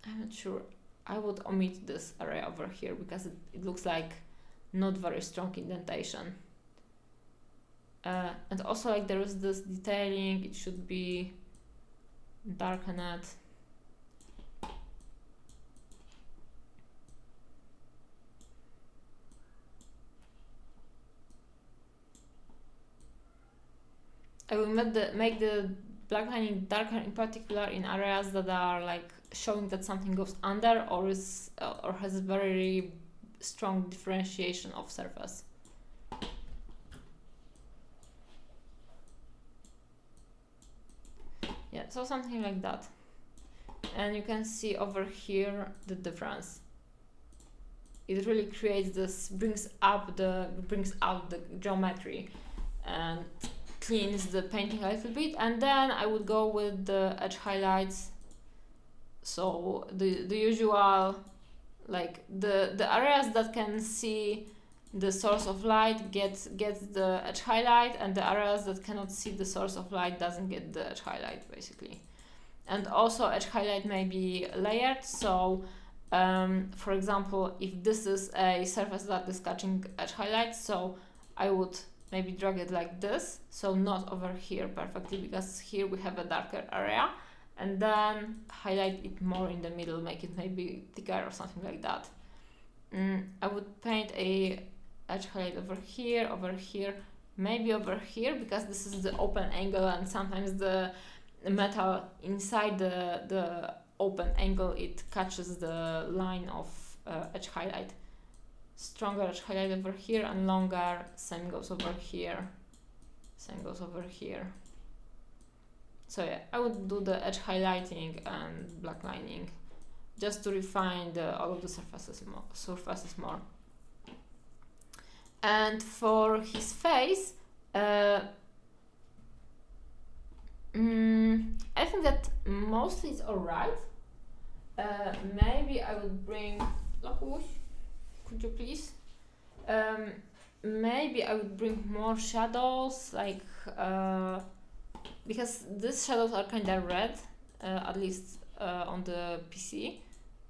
I'm not sure. I would omit this area over here because it looks like not very strong indentation. And also, like, there is this detailing, it should be darkened. I will make the black lining darker, in particular in areas that are like showing that something goes under or has a very strong differentiation of surface. Yeah, so something like that. And you can see over here the difference. It really creates this, brings out the geometry and cleans the painting a little bit. And then I would go with the edge highlights. So the usual, like the areas that can see the source of light gets the edge highlight, and the areas that cannot see the source of light doesn't get the edge highlight, basically. And also edge highlight may be layered. So for example, if this is a surface that is catching edge highlight, so I would maybe drag it like this, so not over here perfectly, because here we have a darker area, and then highlight it more in the middle, make it maybe thicker or something like that. I would paint a edge highlight over here, maybe over here, because this is the open angle, and sometimes the metal inside the open angle, it catches the line of edge highlight. Stronger edge highlight over here, and longer, same goes over here, same goes over here. So yeah, I would do the edge highlighting and black lining just to refine all of the surfaces more. And for his face, I think that mostly it's alright. Maybe I would bring Lokuś, could you please? Maybe I would bring more shadows, like because these shadows are kind of red, at least on the PC.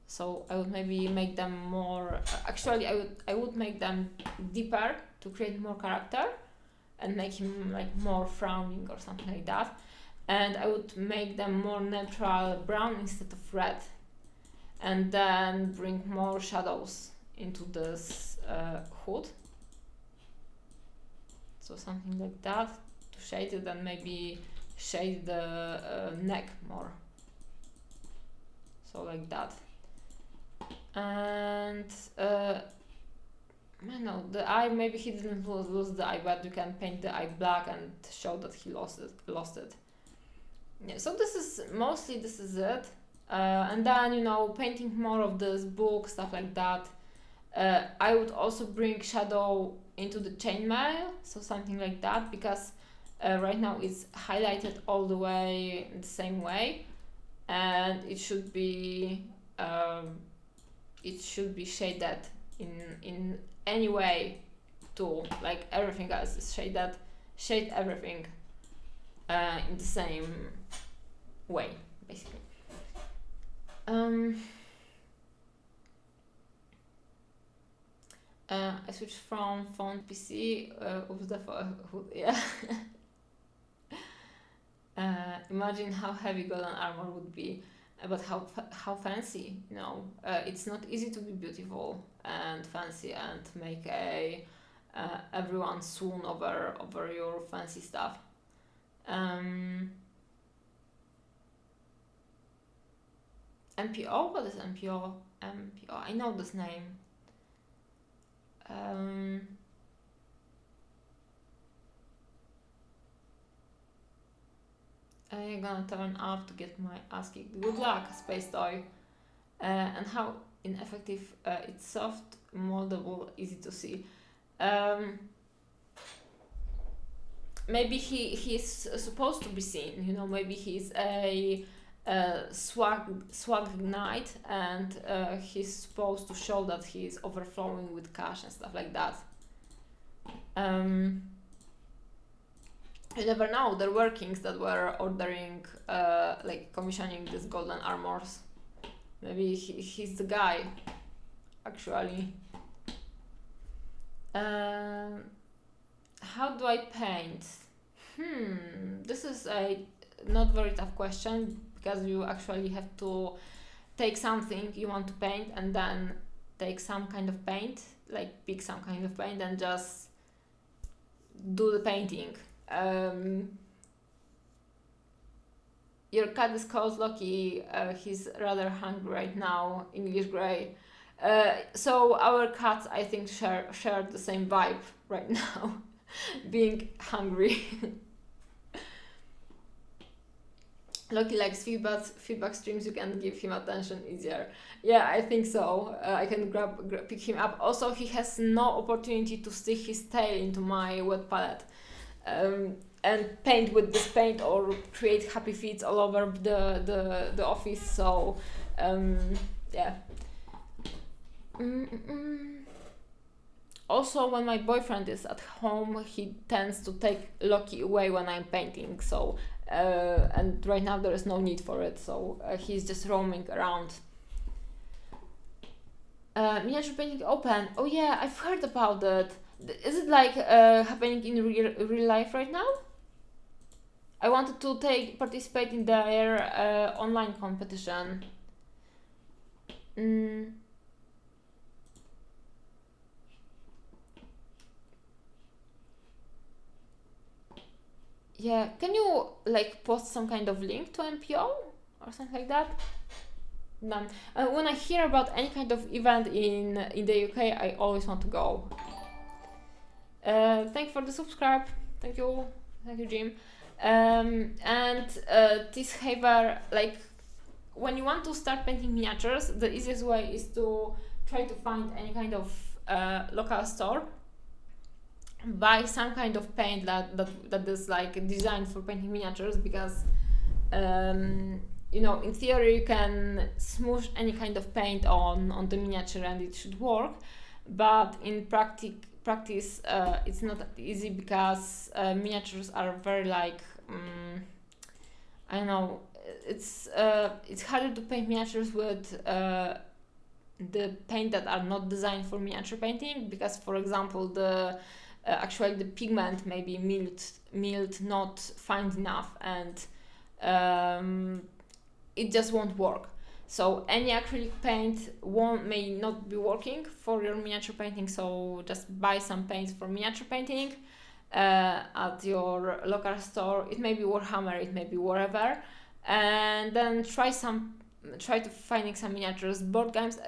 So I would maybe make them more. Actually, I would make them deeper to create more character, and make him like more frowning or something like that. And I would make them more neutral brown instead of red, and then bring more shadows into this hood. So something like that to shade it, and maybe shade the neck more. So like that. And I know the eye. Maybe he didn't lose the eye, but you can paint the eye black and show that he lost it. Yeah. So this is it. And then painting more of this book stuff like that. I would also bring shadow into the chainmail, so something like that, because right now it's highlighted all the way in the same way, and it should be shaded in any way too, like everything else is shaded. Shade everything in the same way, basically. I switched from phone PC. Yeah. Imagine how heavy golden armor would be, but how fancy. It's not easy to be beautiful and fancy and make everyone swoon over your fancy stuff. MPO? What is MPO? MPO. I know this name. I'm gonna turn off to get my ass kicked. Good luck, Space Toy. And how ineffective it's soft, moldable, easy to see. Maybe he's supposed to be seen. Maybe he's a swag knight, and he's supposed to show that he's overflowing with cash and stuff like that. You never know. There were kings that were ordering, commissioning these golden armors. Maybe he's the guy, actually. How do I paint? This is a not very tough question, because you actually have to take something you want to paint and then take some kind of paint, pick some kind of paint and just do the painting. Your cat is called Loki. He's rather hungry right now, English Grey. So our cats, I think, share the same vibe right now, being hungry. Loki likes feedback streams. You can give him attention easier. Yeah, I think so. I can pick him up. Also, he has no opportunity to stick his tail into my wet palette and paint with this paint or create happy feet all over the office. So, yeah. Also, when my boyfriend is at home, he tends to take Loki away when I'm painting. So. And right now there is no need for it, so he's just roaming around. Miniature painting open. Oh yeah, I've heard about it. Is it happening in real life right now? I wanted to participate in their online competition. Yeah, can you post some kind of link to MPO or something like that? None. When I hear about any kind of event in the UK, I always want to go. Thank you for the subscribe. Thank you, Jim. And Tishaver, when you want to start painting miniatures, the easiest way is to try to find any kind of local store. Buy some kind of paint that is designed for painting miniatures, because in theory you can smoosh any kind of paint on the miniature and it should work, but in practice it's not that easy, because miniatures are very I don't know, it's harder to paint miniatures with the paint that are not designed for miniature painting, because for example actually the pigment may be milled not fine enough, and it just won't work. So any acrylic paint may not be working for your miniature painting, so just buy some paints for miniature painting at your local store. It may be Warhammer, it may be wherever, and then try to finding some miniatures. Board games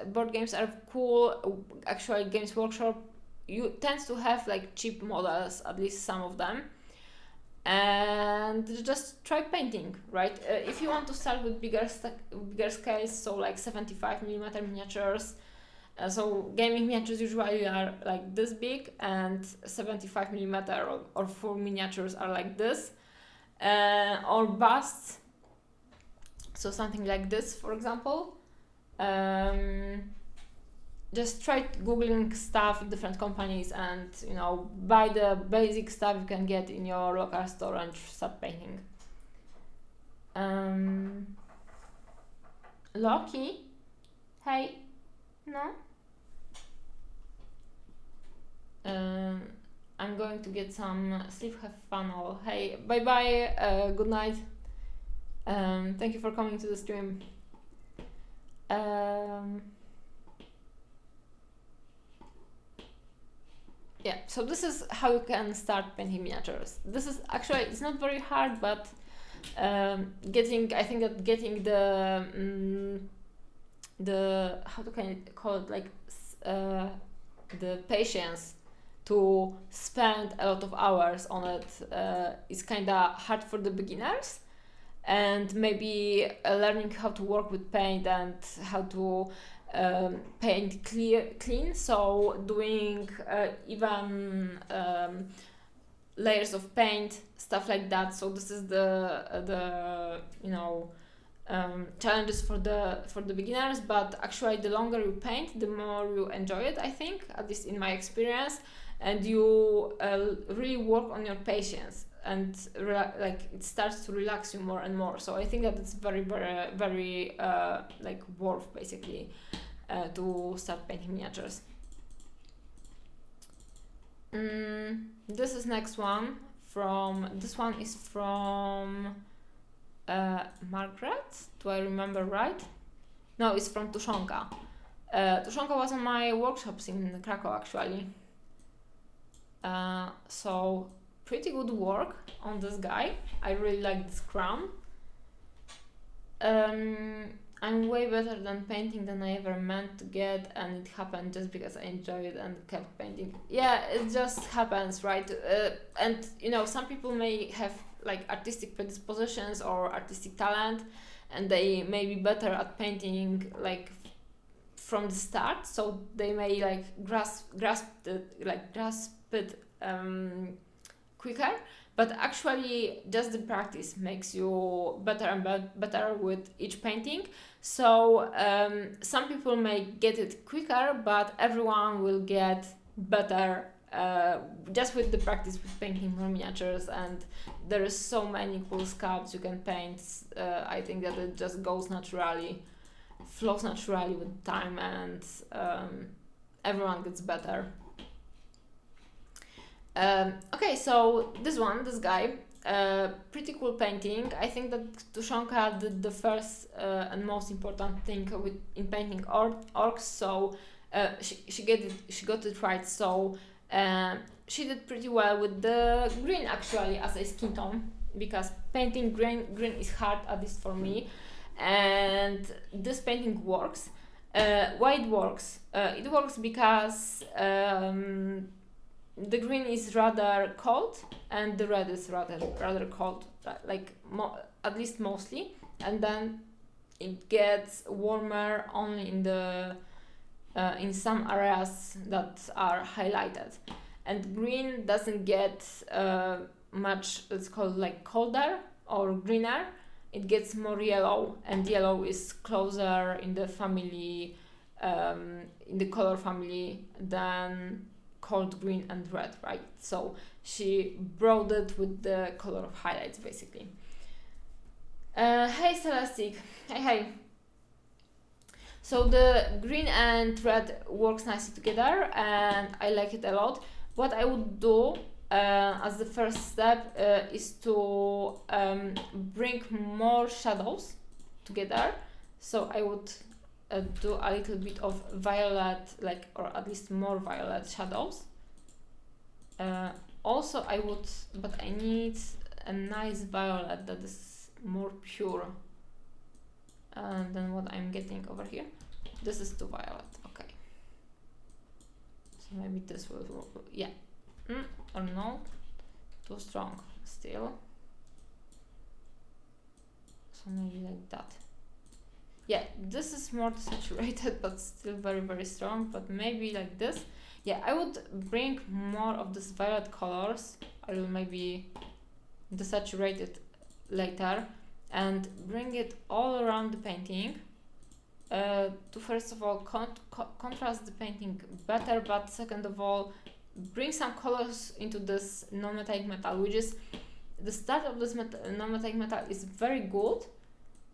are cool. Actually, Games Workshop you tend to have like cheap models, at least some of them, and just try painting, right? If you want to start with bigger scales, so like 75mm miniatures, so gaming miniatures usually are like this big, and 75mm or full miniatures are like this, or busts, so something like this, for example. Just try googling stuff, different companies, and buy the basic stuff you can get in your local store and start painting. Loki, hey, no. I'm going to get some sleep, have fun all. Hey, bye bye, good night. Thank you for coming to the stream. Yeah, so this is how you can start painting miniatures. This is actually, it's not very hard, but I think that getting the how can I call it, like the patience to spend a lot of hours on it is kind of hard for the beginners, and maybe learning how to work with paint and how to paint clean, so doing even layers of paint, stuff like that. So this is the challenges for the beginners, but actually the longer you paint, the more you enjoy it, I think, at least in my experience, and you really work on your patience, and it starts to relax you more and more. So I think that it's very, very, very like worth, basically, to start painting miniatures. This is next one this one is from Margaret. Do I remember right? No, it's from Tuszonka. Tuszonka was on my workshops in Krakow, actually. So pretty good work on this guy. I really like this crown. I'm way better than painting than I ever meant to get, and it happened just because I enjoyed it and kept painting. Yeah, it just happens, right? And some people may have like artistic predispositions or artistic talent, and they may be better at painting like from the start, so they may like grasp it quicker. But actually, just the practice makes you better and better with each painting. So some people may get it quicker, but everyone will get better just with the practice with painting more miniatures. And there is so many cool sculpts you can paint. I think that it just goes naturally, flows naturally with time, and everyone gets better. Okay, so this guy, pretty cool painting. I think that Tuszonka did the first and most important thing in painting orcs. So she got it right. So she did pretty well with the green, actually, as a skin tone, because painting green is hard, at least for me, and this painting works. Why it works? It works because the green is rather cold and the red is rather cold, like at least mostly, and then it gets warmer only in some areas that are highlighted, and green doesn't get much, let's call it, like colder or greener. It gets more yellow, and yellow is closer in the family, in the color family, than cold green and red, right? So she brought it with the color of highlights, basically. Hey Celestic, hey. So the green and red works nicely together, and I like it a lot. What I would do as the first step is to bring more shadows together. So I would do a little bit of violet, or at least more violet shadows. Also but I need a nice violet that is more pure than what I'm getting over here. This is too violet, okay. So maybe this will work. Yeah. Or no, too strong still. So maybe like that. Yeah, this is more saturated but still very, very strong, but maybe like this. Yeah, I would bring more of this violet colors. I will maybe desaturate it later and bring it all around the painting to first of all contrast the painting better, but second of all bring some colors into this non-metallic metal, which is the start of this non-metallic metal is very good,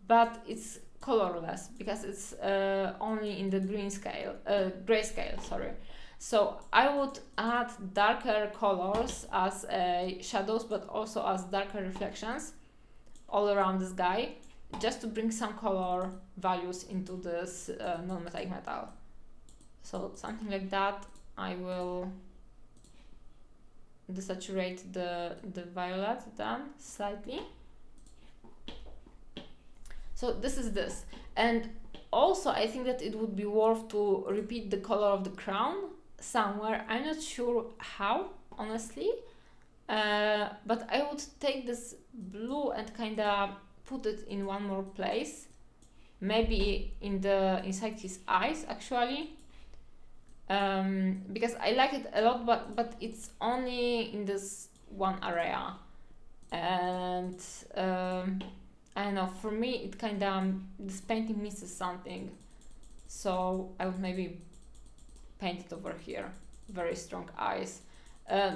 but it's colorless because it's only in the gray scale, sorry. So I would add darker colors as shadows, but also as darker reflections all around this guy, just to bring some color values into this non-metallic metal. So something like that. I will desaturate the violet then slightly. So this is this. And also I think that it would be worth to repeat the color of the crown somewhere. I'm not sure how, honestly, but I would take this blue and kind of put it in one more place, maybe inside his eyes actually, because I like it a lot, but it's only in this one area, and I don't know, for me it kind of, this painting misses something, so I would maybe paint it over here. Very strong eyes.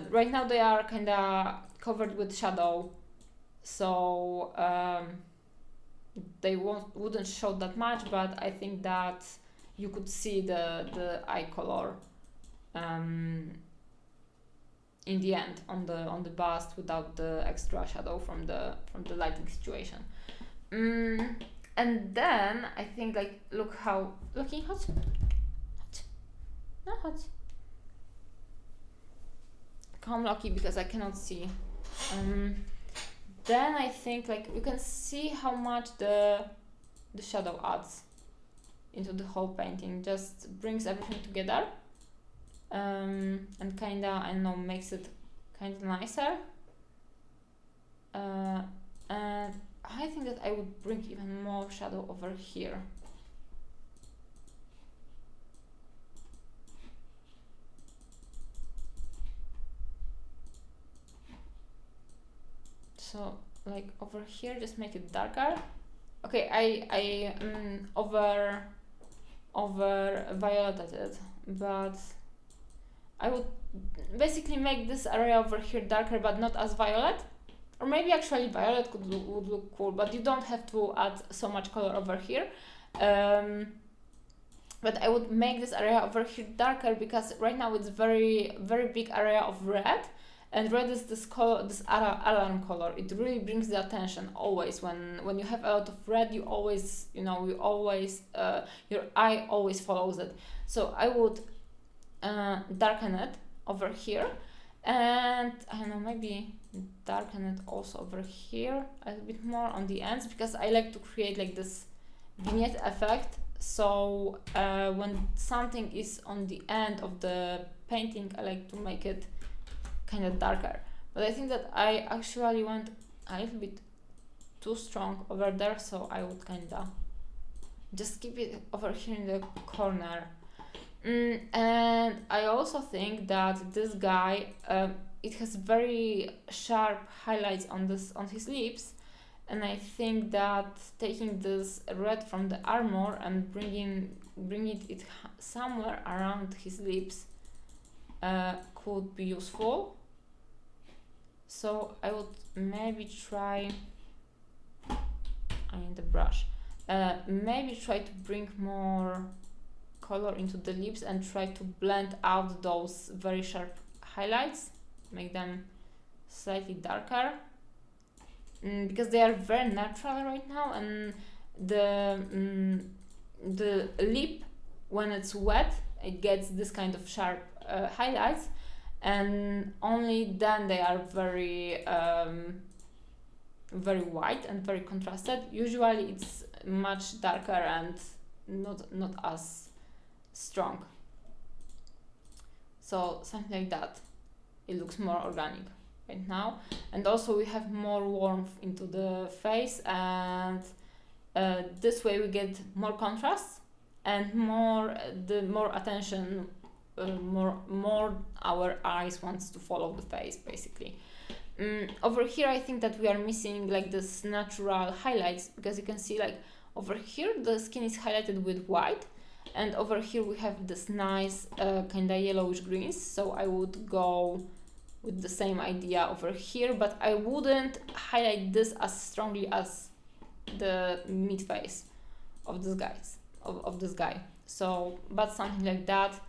Right now they are kind of covered with shadow, so they wouldn't show that much, but I think that you could see the eye color in the end on the bust without the extra shadow from the lighting situation. And then I think, like, looking hot, not hot. Come lucky because I cannot see. Then I think, like, you can see how much the shadow adds into the whole painting. Just brings everything together, and kinda, I don't know, makes it kinda nicer. And I think that I would bring even more shadow over here. So, like, over here, just make it darker. Okay, I over violeted it, but I would basically make this area over here darker, but not as violet. Or maybe actually violet would look cool, but you don't have to add so much color over here. But I would make this area over here darker because right now it's very, very big area of red, and red is this color, this alarm color. It really brings the attention always. When you have a lot of red, you always, your eye always follows it. So I would darken it over here, and I don't know, maybe darken it also over here a little bit more on the ends, because I like to create like this vignette effect. So when something is on the end of the painting, I like to make it kind of darker. But I think that I actually went a little bit too strong over there, so I would kind of just keep it over here in the corner. And I also think that this guy, it has very sharp highlights on his lips, and I think that taking this red from the armor and bringing it somewhere around his lips could be useful. So I would maybe try, I need the brush, maybe try to bring more color into the lips and try to blend out those very sharp highlights, make them slightly darker, because they are very natural right now, and the lip, when it's wet, it gets this kind of sharp highlights, and only then they are very very white and very contrasted. Usually it's much darker and not as strong. So something like that. It looks more organic right now. And also we have more warmth into the face, and this way we get more contrast and more attention, more our eyes wants to follow the face basically. Over here I think that we are missing like this natural highlights, because you can see like over here the skin is highlighted with white, and over here we have this nice kind of yellowish greens. So I would go with the same idea over here, but I wouldn't highlight this as strongly as the mid face of this guy. So but something like that,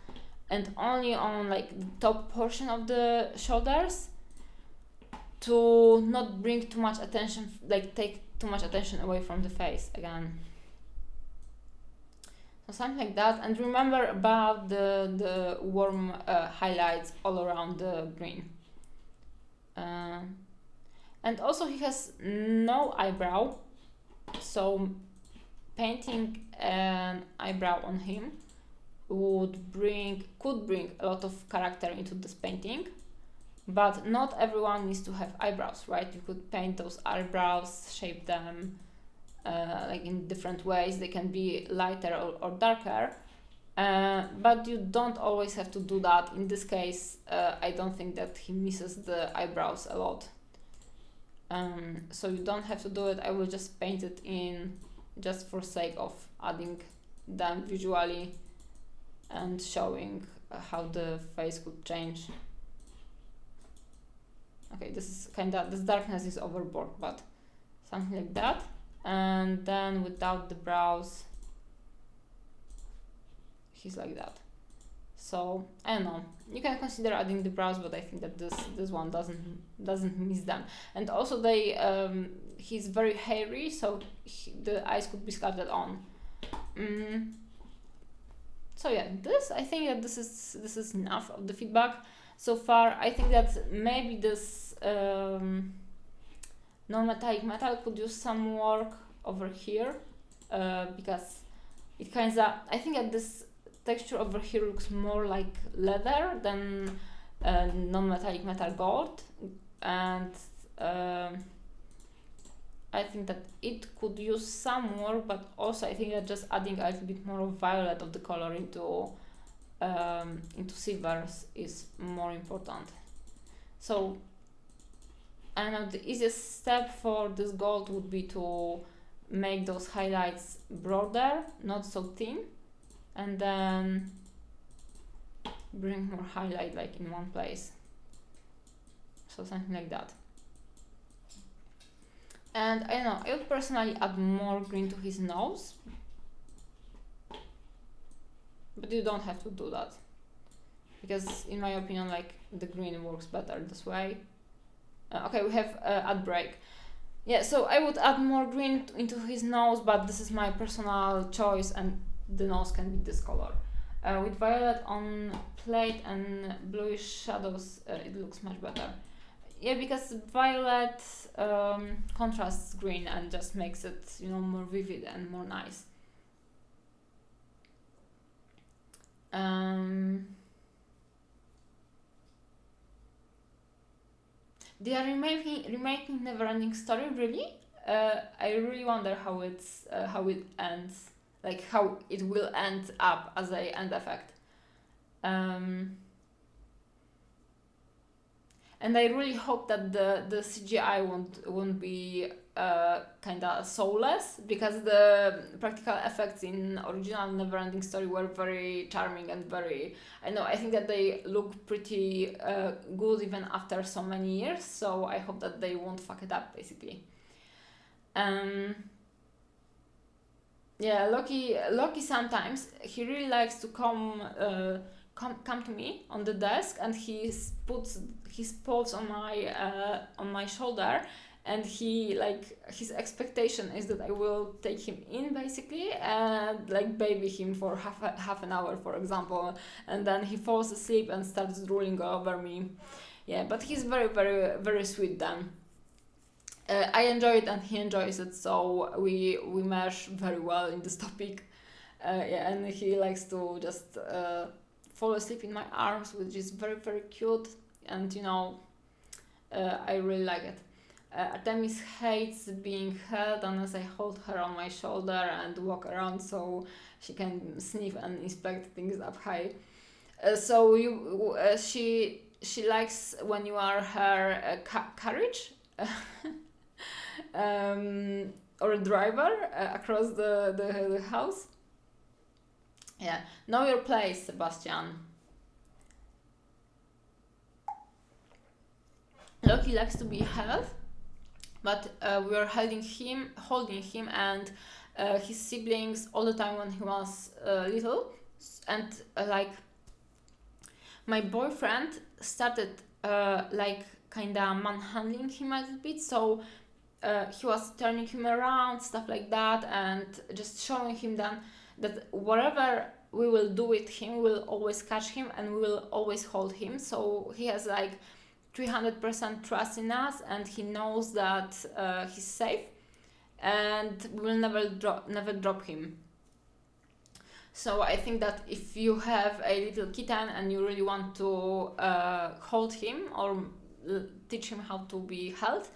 and only on like the top portion of the shoulders, to not bring too much attention, like take too much attention away from the face again. So something like that. And remember about the warm highlights all around the green. And also he has no eyebrow, so painting an eyebrow on him could bring a lot of character into this painting. But not everyone needs to have eyebrows, right? You could paint those eyebrows, shape them like in different ways. They can be lighter or darker, but you don't always have to do that. In this case, I don't think that he misses the eyebrows a lot. So you don't have to do it. I will just paint it in just for sake of adding them visually and showing how the face could change. Okay, this darkness is overboard, but something like that. And then without the brows, he's like that. So I don't know, you can consider adding the brows, but I think that this one doesn't miss them. And also he's very hairy, so the eyes could be sculpted on. So yeah, I think that this is enough of the feedback so far. I think that maybe this non-metallic metal could use some work over here, because it I think that this texture over here looks more like leather than non-metallic metal gold, and I think that it could use some work, but also I think that just adding a little bit more of violet of the color into silvers is more important. So I know the easiest step for this gold would be to make those highlights broader, not so thin, and then bring more highlight like in one place. So something like that. And I don't know, I would personally add more green to his nose, but you don't have to do that, because in my opinion, like, the green works better this way. Okay, we have ad break. Yeah, so I would add more green into his nose, but this is my personal choice, and the nose can be this color. With violet on plate and bluish shadows, it looks much better. Yeah, because violet contrasts green and just makes it, more vivid and more nice. They are remaking Neverending Story, really? I really wonder how it ends, like how it will end up as a end effect. And I really hope that the CGI won't be kind of soulless, because the practical effects in original Neverending Story were very charming and very, I think that they look pretty good even after so many years, so I hope that they won't fuck it up, basically. Yeah, Loki sometimes, he really likes to come to me on the desk, and he puts his paws on my shoulder, and his expectation is that I will take him in, basically, and like baby him for half an hour, for example, and then he falls asleep and starts drooling all over me. Yeah, but he's very, very, very sweet then. I enjoy it and he enjoys it, so we mesh very well in this topic. Yeah, and he likes to just fall asleep in my arms, which is very, very cute, and you know, I really like it. Artemis hates being held unless I hold her on my shoulder and walk around so she can sniff and inspect things up high. She likes when you are her carriage or a driver across the house. Yeah, know your place, Sebastian. Loki likes to be held, but we are holding him and his siblings all the time when he was little, and like my boyfriend started like kinda manhandling him a little bit, so he was turning him around, stuff like that, and just showing him that whatever we will do with him, we will always catch him and we will always hold him. So he has like 300% trust in us, and he knows that he's safe, and we will never drop him. So I think that if you have a little kitten and you really want to hold him or teach him how to be held,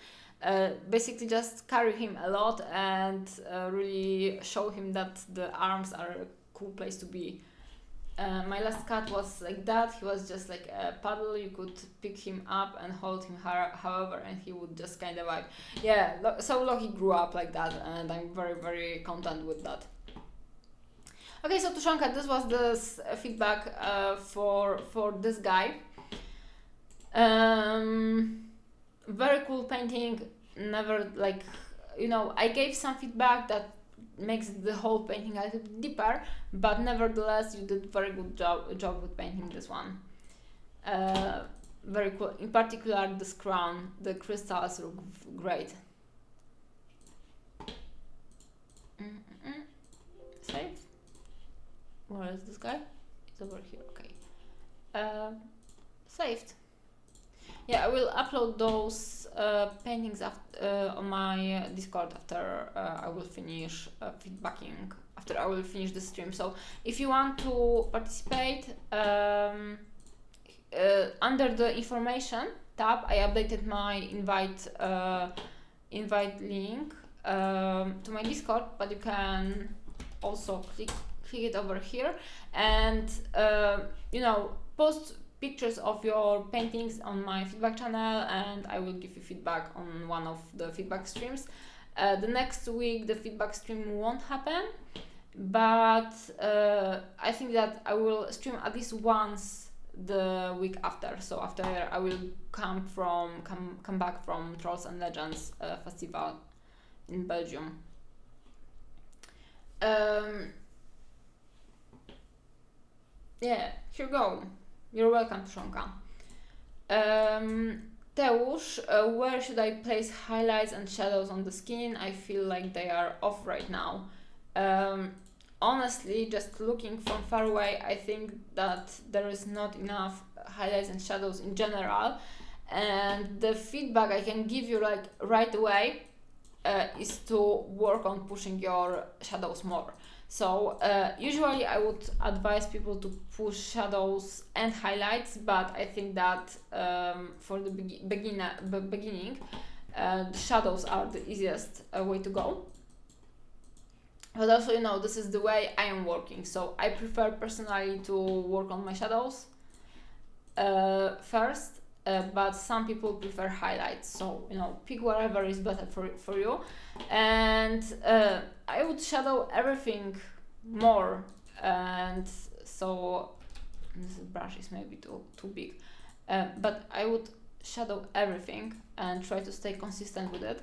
basically just carry him a lot and really show him that the arms are a cool place to be. My last cat was like that. He was just like a paddle. You could pick him up and hold him however, and he would just kind of like, yeah. So Loki grew up like that, and I'm very, very content with that. Okay, so Tushonka, this was the feedback for this guy. Very cool painting. Never like, you know, I gave some feedback that makes the whole painting a little bit deeper, but nevertheless you did very good job with painting this one. Very cool. In particular, this crown, the crystals look great. Save. Where is this guy? It's over here. Okay. Saved. Yeah, I will upload those paintings on my Discord after I will finish feedbacking, after I will finish the stream. So if you want to participate, under the information tab, I updated my invite link to my Discord, but you can also click it over here and you know, post pictures of your paintings on my feedback channel, and I will give you feedback on one of the feedback streams. The next week the feedback stream won't happen, but I think that I will stream at least once the week after. So after I will come back from Trolls and Legends festival in Belgium. Yeah, here you go. You're welcome, Tushonka. Teusz, where should I place highlights and shadows on the skin? I feel like they are off right now. Honestly, just looking from far away, I think that there is not enough highlights and shadows in general. And the feedback I can give you like right away is to work on pushing your shadows more. So usually I would advise people to push shadows and highlights, but I think that for the beginning, the shadows are the easiest way to go. But also, you know, this is the way I am working, so I prefer personally to work on my shadows first, but some people prefer highlights, so you know, pick whatever is better for you. And I would shadow everything more, and so this brush is maybe too big, but I would shadow everything and try to stay consistent with it.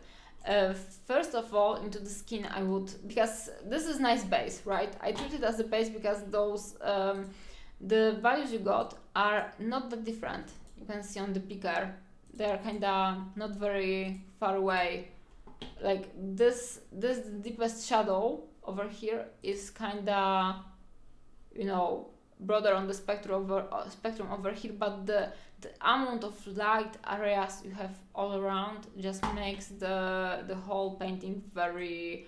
First of all, into the skin I would, because this is nice base, right? I treat it as a base because those the values you got are not that different. You can see on the picker, they are kinda not very far away. Like this deepest shadow over here is kinda, you know, broader on the spectrum over here, but the amount of light areas you have all around just makes the whole painting very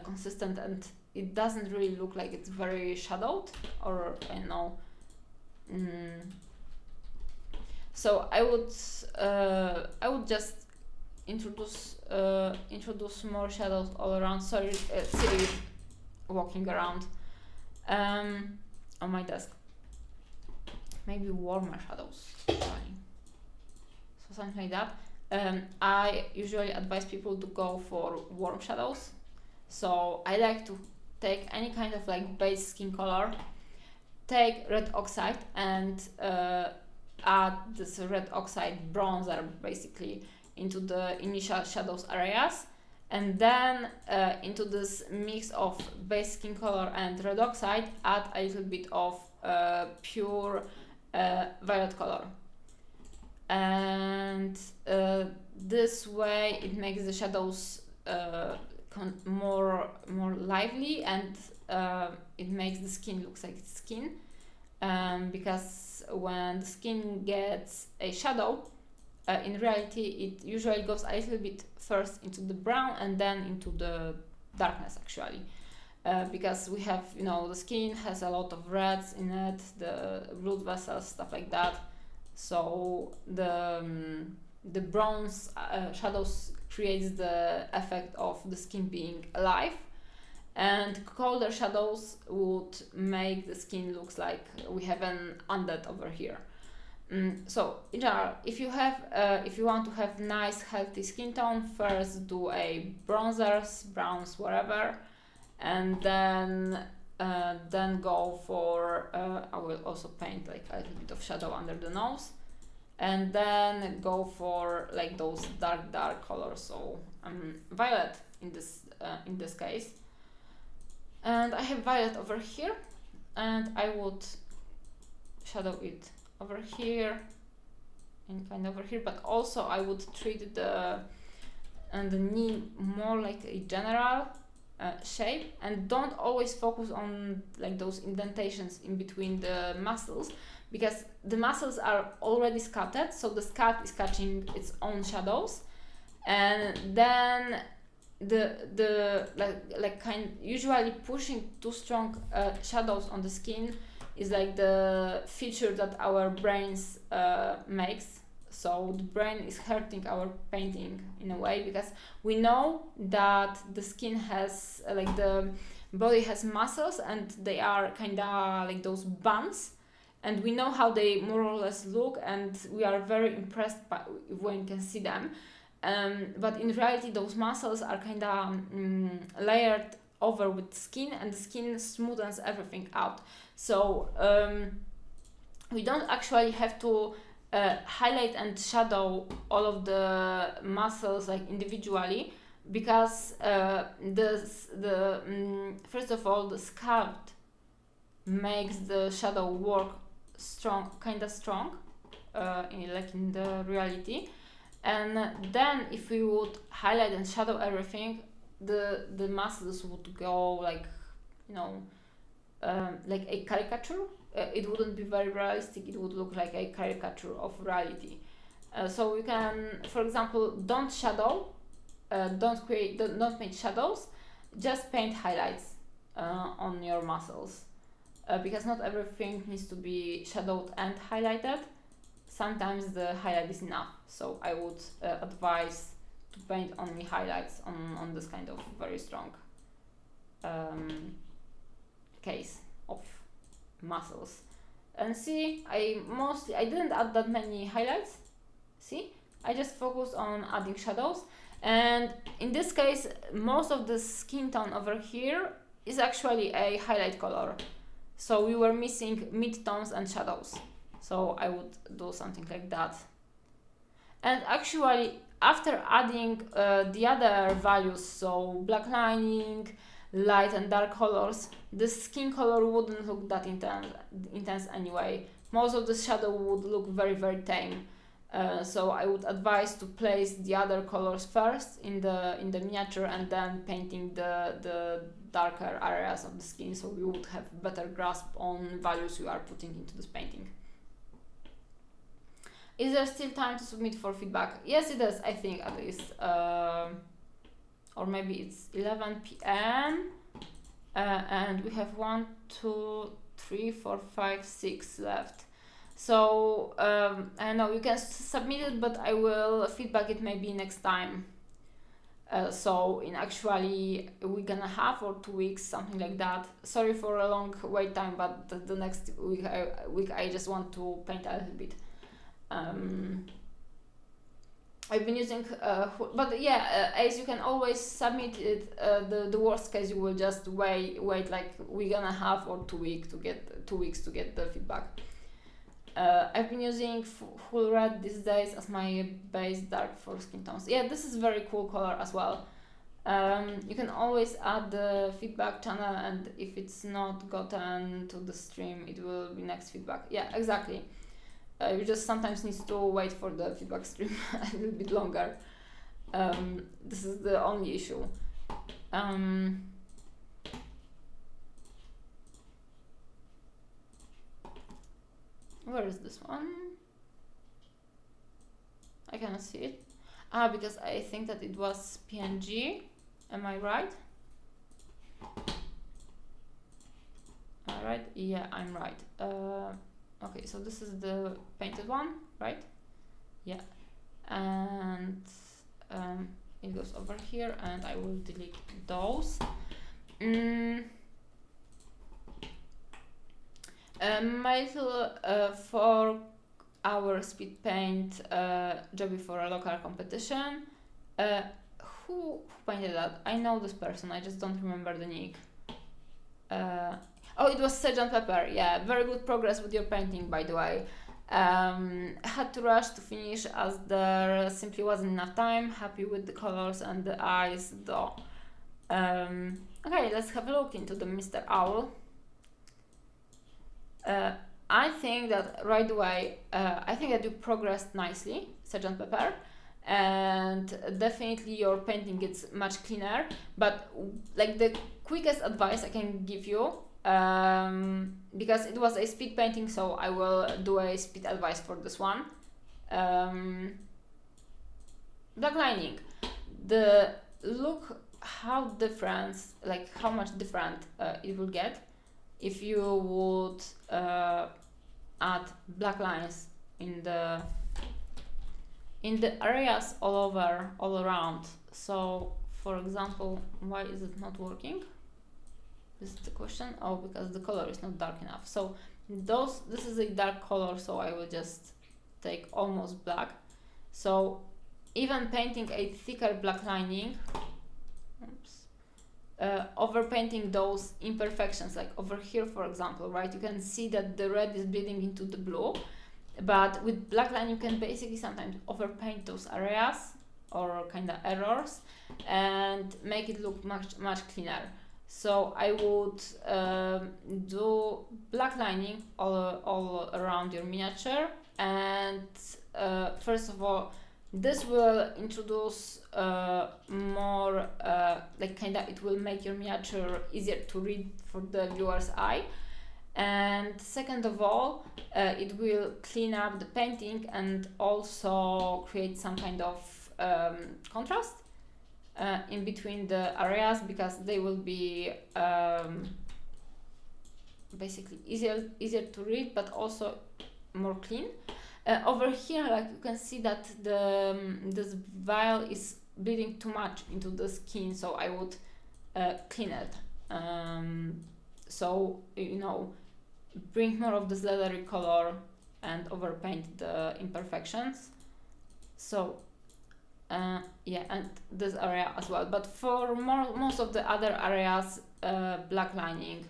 consistent, and it doesn't really look like it's very shadowed, or you know, So I would just introduce more shadows all around. Sorry, Siri walking around on my desk. Maybe warmer shadows, actually. So something like that. I usually advise people to go for warm shadows. So I like to take any kind of like base skin color, take red oxide and add this red oxide bronzer basically into the initial shadows areas, and then into this mix of base skin color and red oxide add a little bit of pure violet color, and this way it makes the shadows more lively, and it makes the skin looks like skin, because when the skin gets a shadow, in reality it usually goes a little bit first into the brown and then into the darkness actually, because we have, you know, the skin has a lot of reds in it, the blood vessels, stuff like that, so the bronze shadows creates the effect of the skin being alive, and colder shadows would make the skin looks like we have an undead over here. So in general, if you want to have nice healthy skin tone, first do a bronzers, browns, whatever, and then go for I will also paint like a little bit of shadow under the nose, and then go for like those dark colors, so violet in this case. And I have violet over here, and I would shadow it over here and kind of over here, but also I would treat the knee more like a general shape, and don't always focus on like those indentations in between the muscles, because the muscles are already sculpted, so the sculpt is catching its own shadows, and then the usually pushing too strong shadows on the skin is like the feature that our brains makes. So the brain is hurting our painting in a way, because we know that the skin has the body has muscles, and they are kinda like those buns, and we know how they more or less look, and we are very impressed by when we can see them. But in reality, those muscles are kind of layered over with skin, and the skin smoothens everything out. So we don't actually have to highlight and shadow all of the muscles like individually, because first of all, the sculpt makes the shadow work strong in the reality. And then if we would highlight and shadow everything, the muscles would go like, you know, like a caricature. It wouldn't be very realistic, it would look like a caricature of reality. So you can, for example, don't shadow, don't make shadows, just paint highlights on your muscles, because not everything needs to be shadowed and highlighted. Sometimes the highlight is enough, so I would advise to paint only highlights on this kind of very strong case of muscles. And see, I didn't add that many highlights. See, I just focused on adding shadows, and in this case most of the skin tone over here is actually a highlight color, so we were missing mid-tones and shadows. So I would do something like that. And actually, after adding the other values, so black lining, light and dark colors, the skin color wouldn't look that intense anyway. Most of the shadow would look very, very tame. So I would advise to place the other colors first in the miniature, and then painting the darker areas of the skin, so you would have better grasp on values you are putting into this painting. Is there still time to submit for feedback? Yes, it is, I think, at least. Or maybe it's 11 p.m. And we have 1, 2, 3, 4, 5, 6 left. So I don't know, you can submit it, but I will feedback it maybe next time. So in actually a week and a half or 2 weeks, something like that. Sorry for a long wait time, but the next week I just want to paint a little bit. I've been using, but yeah, as you can always submit it. The worst case, you will just wait like week and a half or 2 weeks to get 2 weeks to get the feedback. I've been using Full Red these days as my base dark for skin tones. Yeah, this is very cool color as well. You can always add the feedback channel, and if it's not gotten to the stream, it will be next feedback. Yeah, exactly. You just sometimes need to wait for the feedback stream a little bit longer. This is the only issue. Where is this one? I cannot see it. Because I think that it was PNG. Am I right? Alright, yeah, I'm right. Okay, so this is the painted one, right? Yeah. And it goes over here, and I will delete those. My little 4-hour speed paint job for a local competition. Who painted that? I know this person, I just don't remember the nick. Oh, it was Sergeant Pepper. Yeah, very good progress with your painting, by the way. Had to rush to finish as there simply wasn't enough time. Happy with the colors and the eyes though. Okay, let's have a look into the Mr. Owl. I think that right away, I think that you progressed nicely, Sergeant Pepper, and definitely your painting gets much cleaner. But like the quickest advice I can give you, because it was a speed painting, so I will do a speed advice for this one. Black lining. The look how different, like how much different it will get if you would add black lines in the areas all around. So for example, why is it not working? This is the question. Oh, because the color is not dark enough. So this is a dark color, so I will just take almost black. So even painting a thicker black lining, overpainting those imperfections, like over here for example, right, you can see that the red is bleeding into the blue, but with black line you can basically sometimes overpaint those areas or kind of errors and make it look much cleaner. So I would do black lining all around your miniature, and first of all, this will introduce more like kinda it will make your miniature easier to read for the viewer's eye, and second of all, it will clean up the painting and also create some kind of contrast in between the areas, because they will be basically easier to read, but also more clean. Over here, like you can see that this vial is bleeding too much into the skin, so I would clean it. So you know, bring more of this leathery color and overpaint the imperfections. So yeah, and this area as well. But for most of the other areas, black lining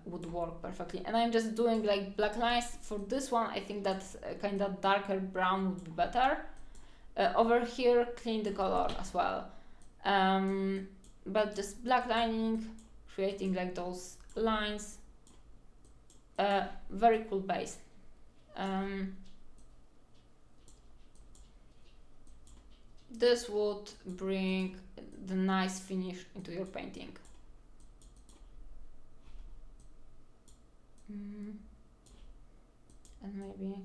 would work perfectly. And I'm just doing like black lines for this one. I think that kind of darker brown would be better. Over here, clean the color as well. But just black lining, creating like those lines. Very cool base. This would bring the nice finish into your painting. And maybe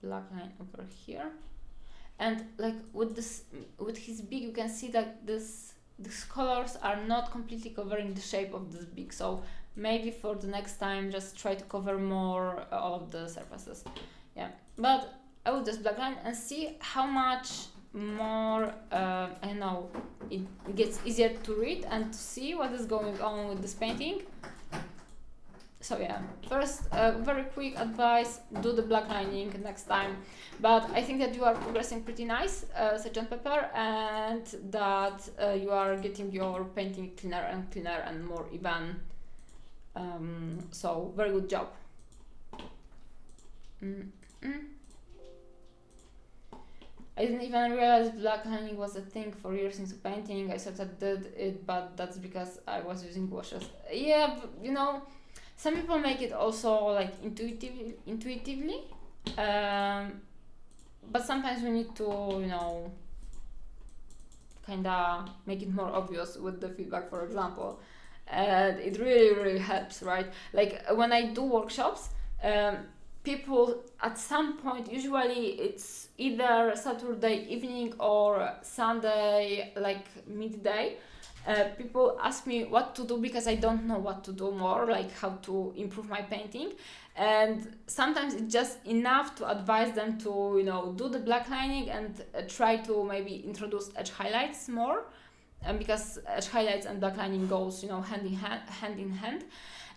black line over here. And like with his beak, you can see that this these colors are not completely covering the shape of this beak, so maybe for the next time just try to cover more all of the surfaces. Yeah, but I will just blackline and see how much more I know it gets easier to read and to see what is going on with this painting. So yeah, first very quick advice, do the black lining next time. But I think that you are progressing pretty nice, Sgt. Pepper, and that you are getting your painting cleaner and more even. So very good job. I didn't even realize black lining was a thing for years into painting. I sort of did it, but that's because I was using washes. Yeah, you know, some people make it also like intuitively, but sometimes we need to, you know, kinda make it more obvious with the feedback, for example. And it really helps, right? Like when I do workshops, people at some point, usually it's either Saturday evening or Sunday, like midday, people ask me what to do because I don't know what to do more, like how to improve my painting. And sometimes it's just enough to advise them to, you know, do the black lining and try to maybe introduce edge highlights more, because edge highlights and black lining goes, you know, hand in hand.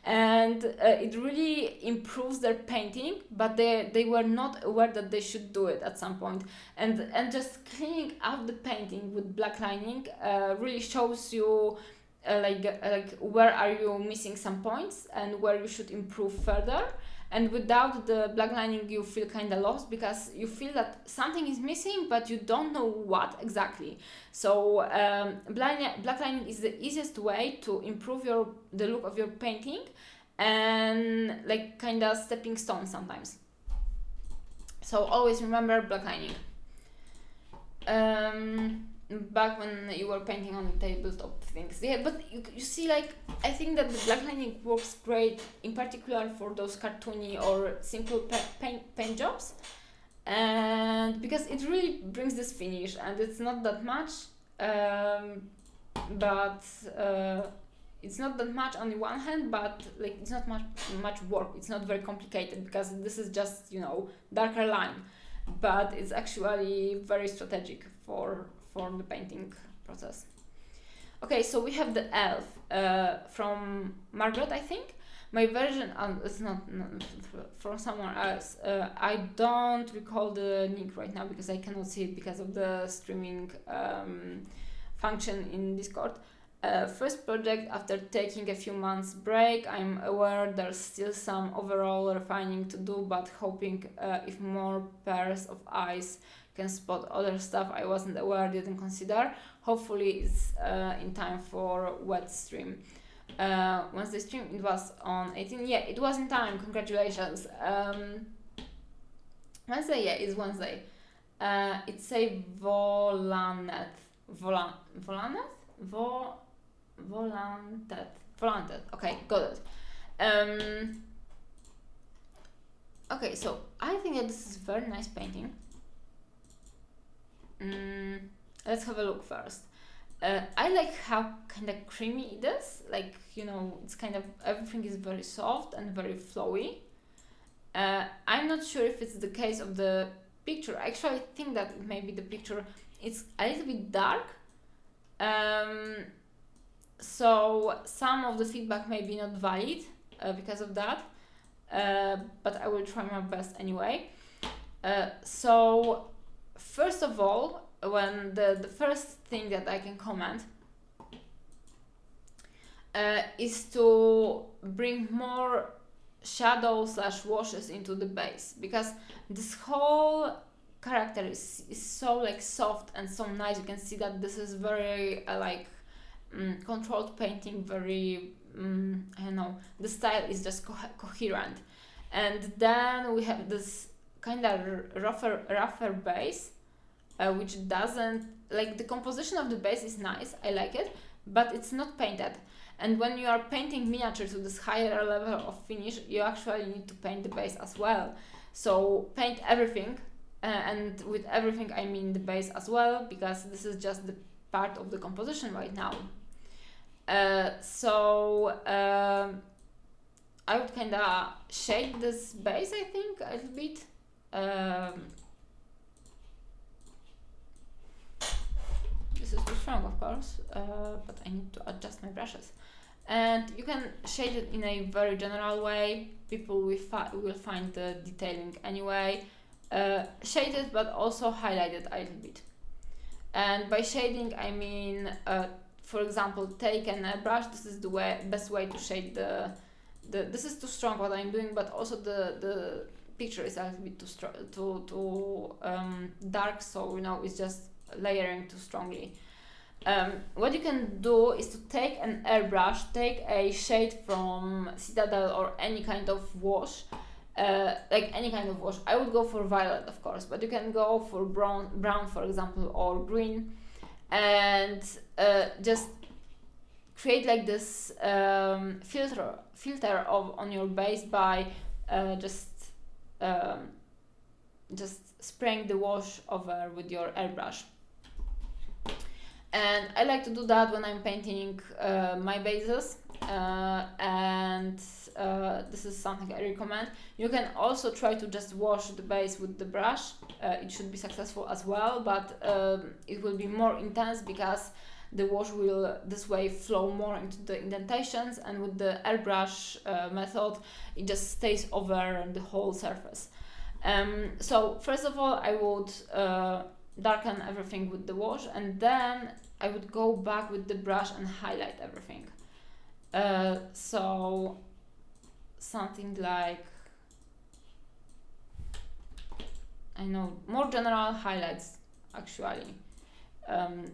And it really improves their painting, but they were not aware that they should do it at some point. And just cleaning out the painting with black lining really shows you like where are you missing some points and where you should improve further. And without the black lining, you feel kind of lost because you feel that something is missing, but you don't know what exactly. So black lining is the easiest way to improve the look of your painting, and like kind of stepping stone sometimes. So always remember black lining. Back when you were painting on the tabletop things, yeah, but you see, like, I think that the black lining works great in particular for those cartoony or simple paint jobs, and because it really brings this finish, and it's not that much, but it's not that much on the one hand, but like it's not much work, it's not very complicated because this is just, you know, darker line, but it's actually very strategic for the painting process. Okay, so we have the elf from Margaret, I think. My version, it's not from someone else. I don't recall the link right now because I cannot see it because of the streaming function in Discord. First project after taking a few months break. I'm aware there's still some overall refining to do, but hoping if more pairs of eyes can spot other stuff I wasn't aware, didn't consider. Hopefully it's in time for wet stream. Once the stream, it was on 18. Yeah, it was in time. Congratulations. Wednesday, yeah, it's Wednesday. It's a Volanet. Volantet. Okay, got it. Okay, so I think that this is a very nice painting. Let's have a look first. I like how kind of creamy it is. Like, you know, it's kind of, everything is very soft and very flowy. I'm not sure if it's the case of the picture. Actually, I think that maybe the picture it's a little bit dark. So some of the feedback may be not valid because of that. But I will try my best anyway. So first of all, when the first thing that I can comment is to bring more shadow/washes into the base, because this whole character is so like soft and so nice. You can see that this is very controlled painting, very I don't know, the style is just coherent. And then we have this kind of rougher base, which doesn't, like, the composition of the base is nice, I like it, but it's not painted. And when you are painting miniatures with this higher level of finish, you actually need to paint the base as well. So paint everything, and with everything I mean the base as well, because this is just the part of the composition right now. I would kind of shade this base, I think, a little bit. This is too strong, of course, but I need to adjust my brushes. And you can shade it in a very general way. People will find the detailing anyway. Shade it, but also highlight it a little bit. And by shading, I mean, for example, take an airbrush. This is the best way to shade this is too strong what I'm doing, but also the picture is a little bit too dark, so it's just layering too strongly. What you can do is to take an airbrush, take a shade from Citadel or any kind of wash, like any kind of wash. I would go for violet, of course, but you can go for brown, for example, or green, and just create like this filter on your base by just spraying the wash over with your airbrush. And I like to do that when I'm painting my bases, and this is something I recommend. You can also try to just wash the base with the brush. It should be successful as well, but it will be more intense because the wash will this way flow more into the indentations, and with the airbrush method it just stays over the whole surface. So first of all, I would darken everything with the wash, and then I would go back with the brush and highlight everything. So something like, I know, more general highlights actually.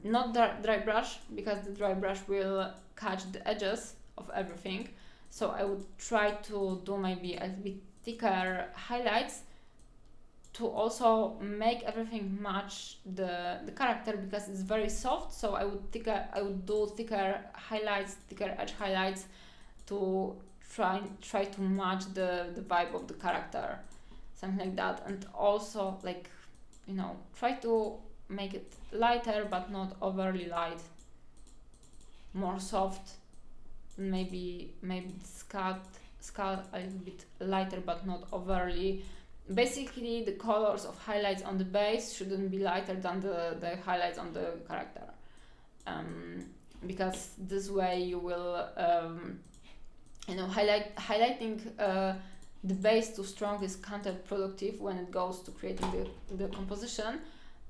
Not dry brush, because the dry brush will catch the edges of everything. So I would try to do maybe a bit thicker highlights to also make everything match the character, because it's very soft. So I would do thicker highlights, thicker edge highlights to try to match the vibe of the character, something like that. And also, like, try to make it lighter but not overly light, more soft, maybe sculpt a little bit lighter but not overly. Basically, the colors of highlights on the base shouldn't be lighter than the highlights on the character, because this way you will highlighting the base too strong is counterproductive when it goes to creating the composition.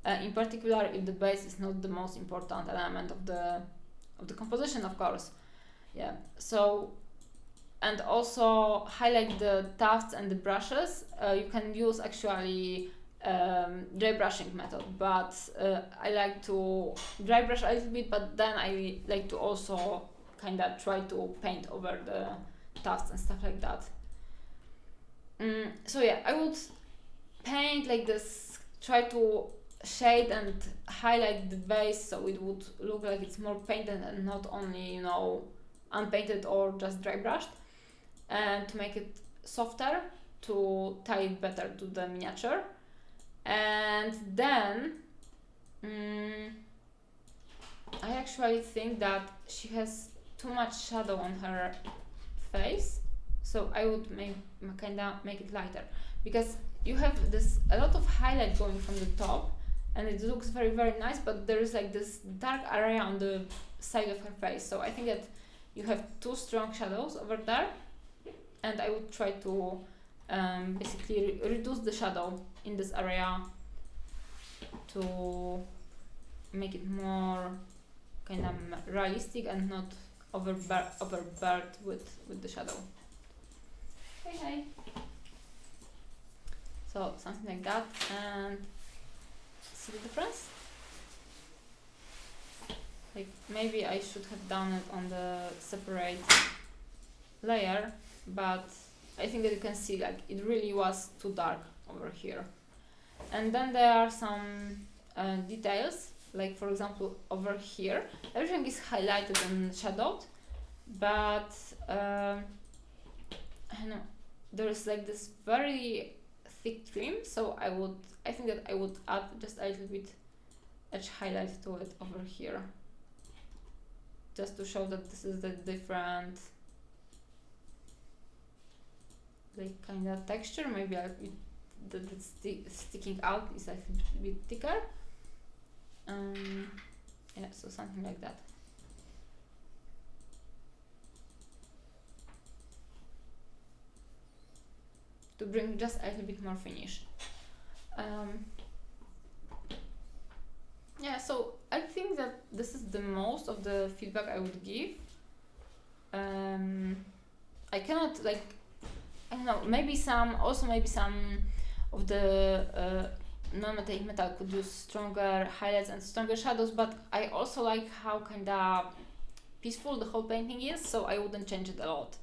In particular, if the base is not the most important element of the composition, of course. Yeah. So, and also highlight the tufts and the brushes. You can use actually dry brushing method, but I like to dry brush a little bit, but then I like to also kind of try to paint over the tufts and stuff like that. So yeah, I would paint like this, try to shade and highlight the base so it would look like it's more painted and not only unpainted or just dry brushed, and to make it softer, to tie it better to the miniature. And then I actually think that she has too much shadow on her face, so I would kind of make it lighter, because you have a lot of highlight going from the top and it looks very, very nice, but there is like this dark area on the side of her face. So I think that you have too strong shadows over there, and I would try to basically reduce the shadow in this area to make it more kind of realistic and not overburdened with the shadow. Hey. So something like that, and see the difference? Like, maybe I should have done it on the separate layer, but I think that you can see like it really was too dark over here. And then there are some details, like for example over here everything is highlighted and shadowed, but I don't know, there's like this very thick trim, so I think that I would add just a little bit edge highlight to it over here. just to show that this is the different like kind of texture. Maybe the sticking out is like a bit thicker. Yeah, so something like that. To bring just a little bit more finish. Yeah, so I think that this is the most of the feedback I would give. I cannot like, I don't know, maybe some of the non-metallic metal could use stronger highlights and stronger shadows, but I also like how kinda peaceful the whole painting is, so I wouldn't change it a lot.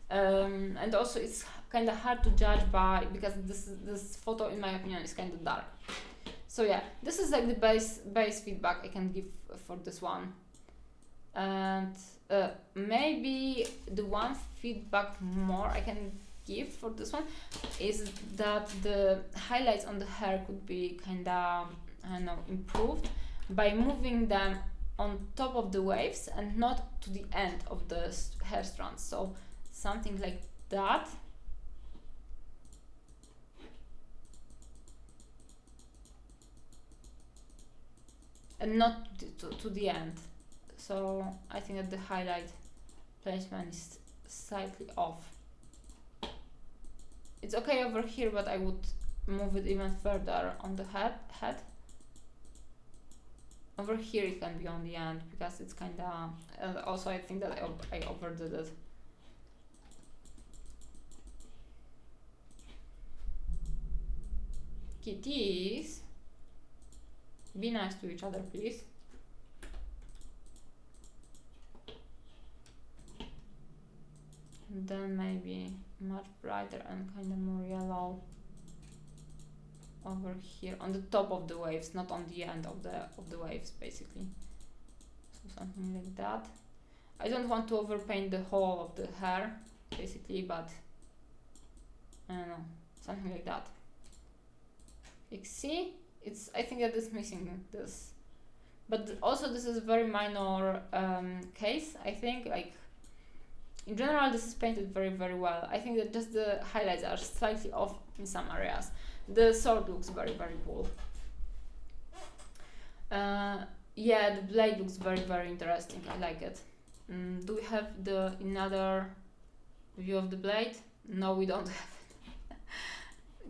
And also it's kinda hard to judge because this photo in my opinion is kinda dark. So yeah, this is like the base feedback I can give for this one. And maybe the one feedback more I can give for this one is that the highlights on the hair could be kinda, I don't know, improved by moving them on top of the waves and not to the end of the hair strands. So something like that. And not to the end. So I think that the highlight placement is slightly off. It's okay over here, but I would move it even further on the head. Over here it can be on the end because it's kinda, also I think that I overdid it. Kitties, be nice to each other, please. And then maybe much brighter and kind of more yellow over here on the top of the waves, not on the end of the waves, basically. So something like that. I don't want to overpaint the whole of the hair, basically, but I don't know, something like that. Like, see, I think that it's missing this, but also this is a very minor case. I think, like, in general this is painted very, very well. I think that just the highlights are slightly off in some areas. The sword looks very, very cool. Yeah, the blade looks very, very interesting. I like it. Do we have another view of the blade? No, we don't have it.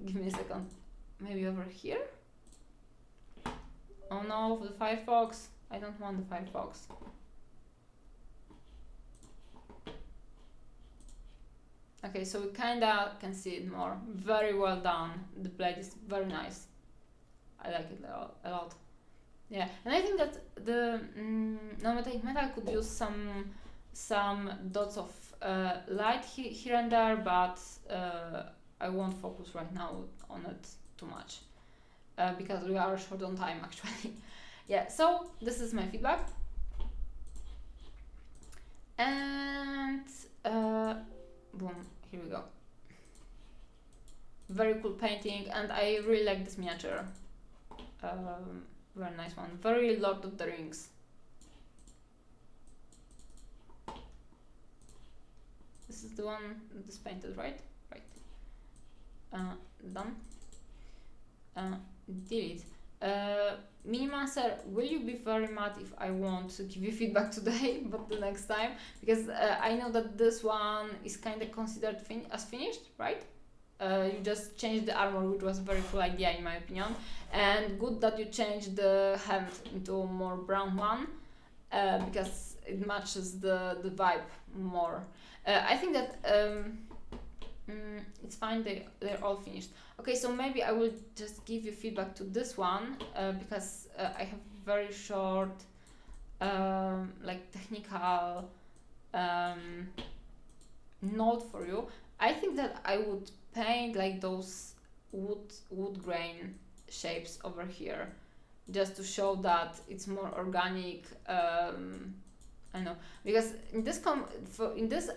Give me a second. Maybe over here? Oh no, the Firefox. I don't want the Firefox. Okay, so we kinda can see it more. Very well done. The blade is very nice. I like it a lot. Yeah, and I think that the non-metallic metal could use some dots of light here and there, but I won't focus right now on it too much because we are short on time actually. Yeah, so this is my feedback. And boom, here we go. Very cool painting, and I really like this miniature. Very nice one. Very Lord of the Rings. This is the one that's painted, right? Right. Done. Delete. Minimancer, will you be very mad if I won't give you feedback today, but the next time? Because I know that this one is kind of considered as finished, right? You just changed the armor, which was a very cool idea in my opinion, and good that you changed the hand into a more brown one, because it matches the vibe more. I think that it's fine, they're all finished. Okay, so maybe I will just give you feedback to this one, because I have very short like technical note for you. I think that I would paint like those wood grain shapes over here, just to show that it's more organic. I know, because in this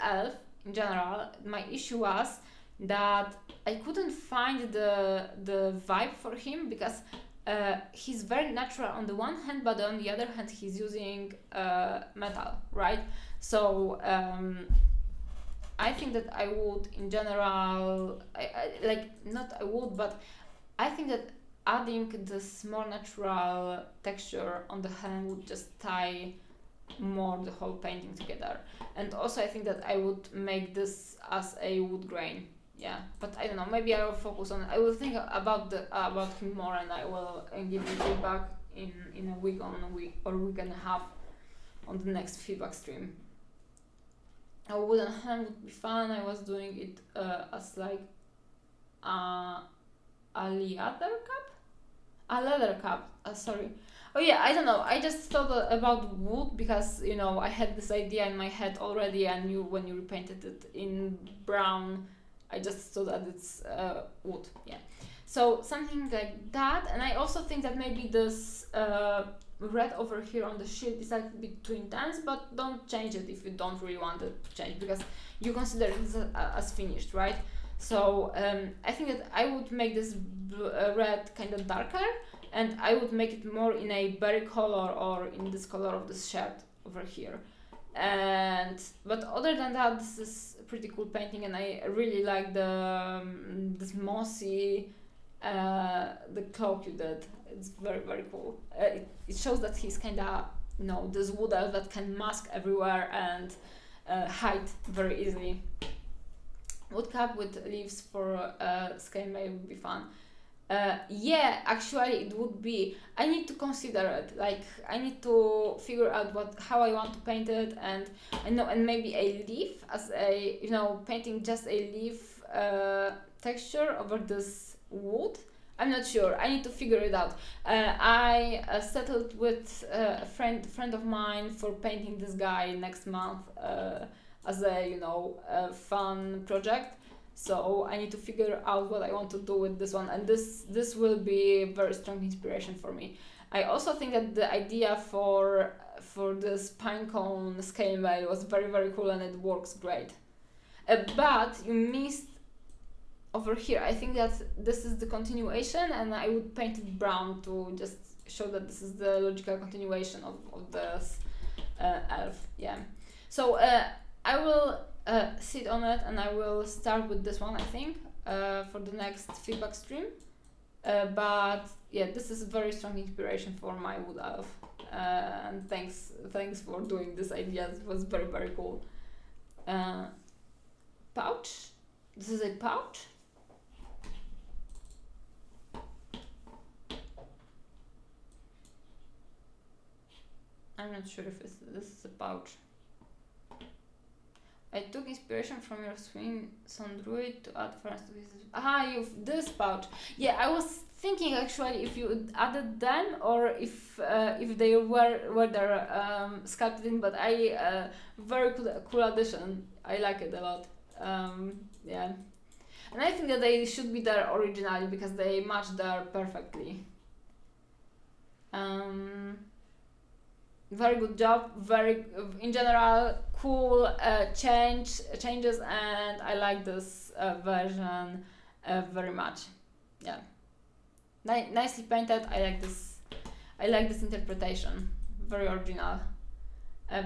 elf in general, my issue was that I couldn't find the vibe for him, because he's very natural on the one hand, but on the other hand he's using metal, right? So I think that I would in general, but I think that adding this more natural texture on the hand would just tie more the whole painting together. And also I think that I would make this as a wood grain. Yeah, but I don't know, maybe I will focus on, I will think about him more, and I will give you feedback in a week or week and a half on the next feedback stream. A wooden hand would be fun. I was doing it as like a leather cup, sorry. Oh yeah, I don't know, I just thought about wood because, you know, I had this idea in my head already. I knew when you repainted it in brown, I just thought that it's wood, yeah. So something like that. And I also think that maybe this red over here on the shield is like a bit too intense, but don't change it if you don't really want it to change, because you consider it as finished, right? So I think that I would make this red kind of darker, and I would make it more in a berry color or in this color of this shirt over here. But other than that, this is a pretty cool painting, and I really like the this mossy the cloak you did. It's very, very cool. It shows that he's kind of, you know, this wood elf that can mask everywhere and hide very easily. Wood cap with leaves for scale mail would be fun. Yeah, actually it would be. I need to consider it. Like, I need to figure out how I want to paint it, and maybe a leaf as a, you know, painting just a leaf texture over this wood. I'm not sure. I need to figure it out. I settled with a friend of mine for painting this guy next month as a, you know, a fun project. So I need to figure out what I want to do with this one, and this will be a very strong inspiration for me. I also think that the idea for this pinecone scale mail was very, very cool, and it works great. But you missed over here. I think that this is the continuation, and I would paint it brown to just show that this is the logical continuation of this elf. Yeah. So I will sit on it, and I will start with this one, I think, for the next feedback stream. But yeah, this is a very strong inspiration for my wood elf, and thanks for doing this idea. It was very, very cool. Pouch. This is a pouch. I'm not sure if this is a pouch. I took inspiration from your swing son druid to add ferns to his. This pouch. Yeah, I was thinking actually if you added them or if they were there sculpted in, but very cool addition. I like it a lot. Yeah, and I think that they should be there originally because they match there perfectly. Very good job, very in general cool changes, and I like this version very much. Yeah, nicely painted. I like this interpretation, very original.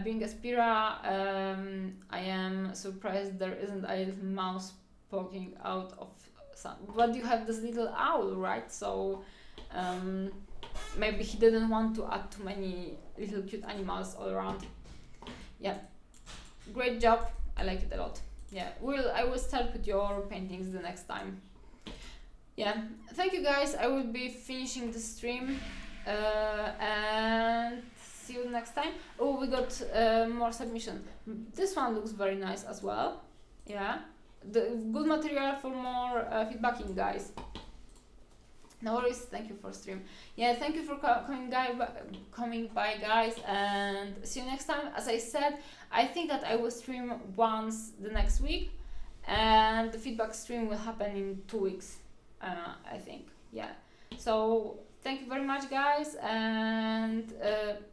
Being a Spira, I am surprised there isn't a little mouse poking out of some, but you have this little owl, right? So maybe he didn't want to add too many little cute animals all around. Yeah, great job. I like it a lot. Yeah, I will start with your paintings the next time. Yeah, thank you guys. I will be finishing the stream and see you next time. Oh, we got more submission. This one looks very nice as well. Yeah, the good material for more feedbacking, guys. No worries, thank you for stream. Yeah, thank you for coming by, guys, and see you next time. As I said, I think that I will stream once the next week, and the feedback stream will happen in 2 weeks, I think. Yeah, so thank you very much, guys, and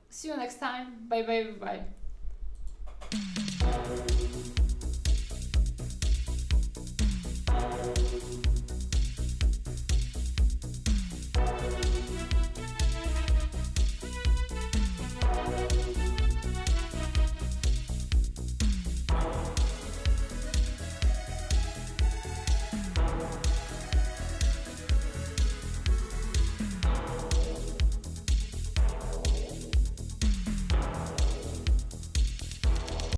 see you next time. Bye bye bye bye.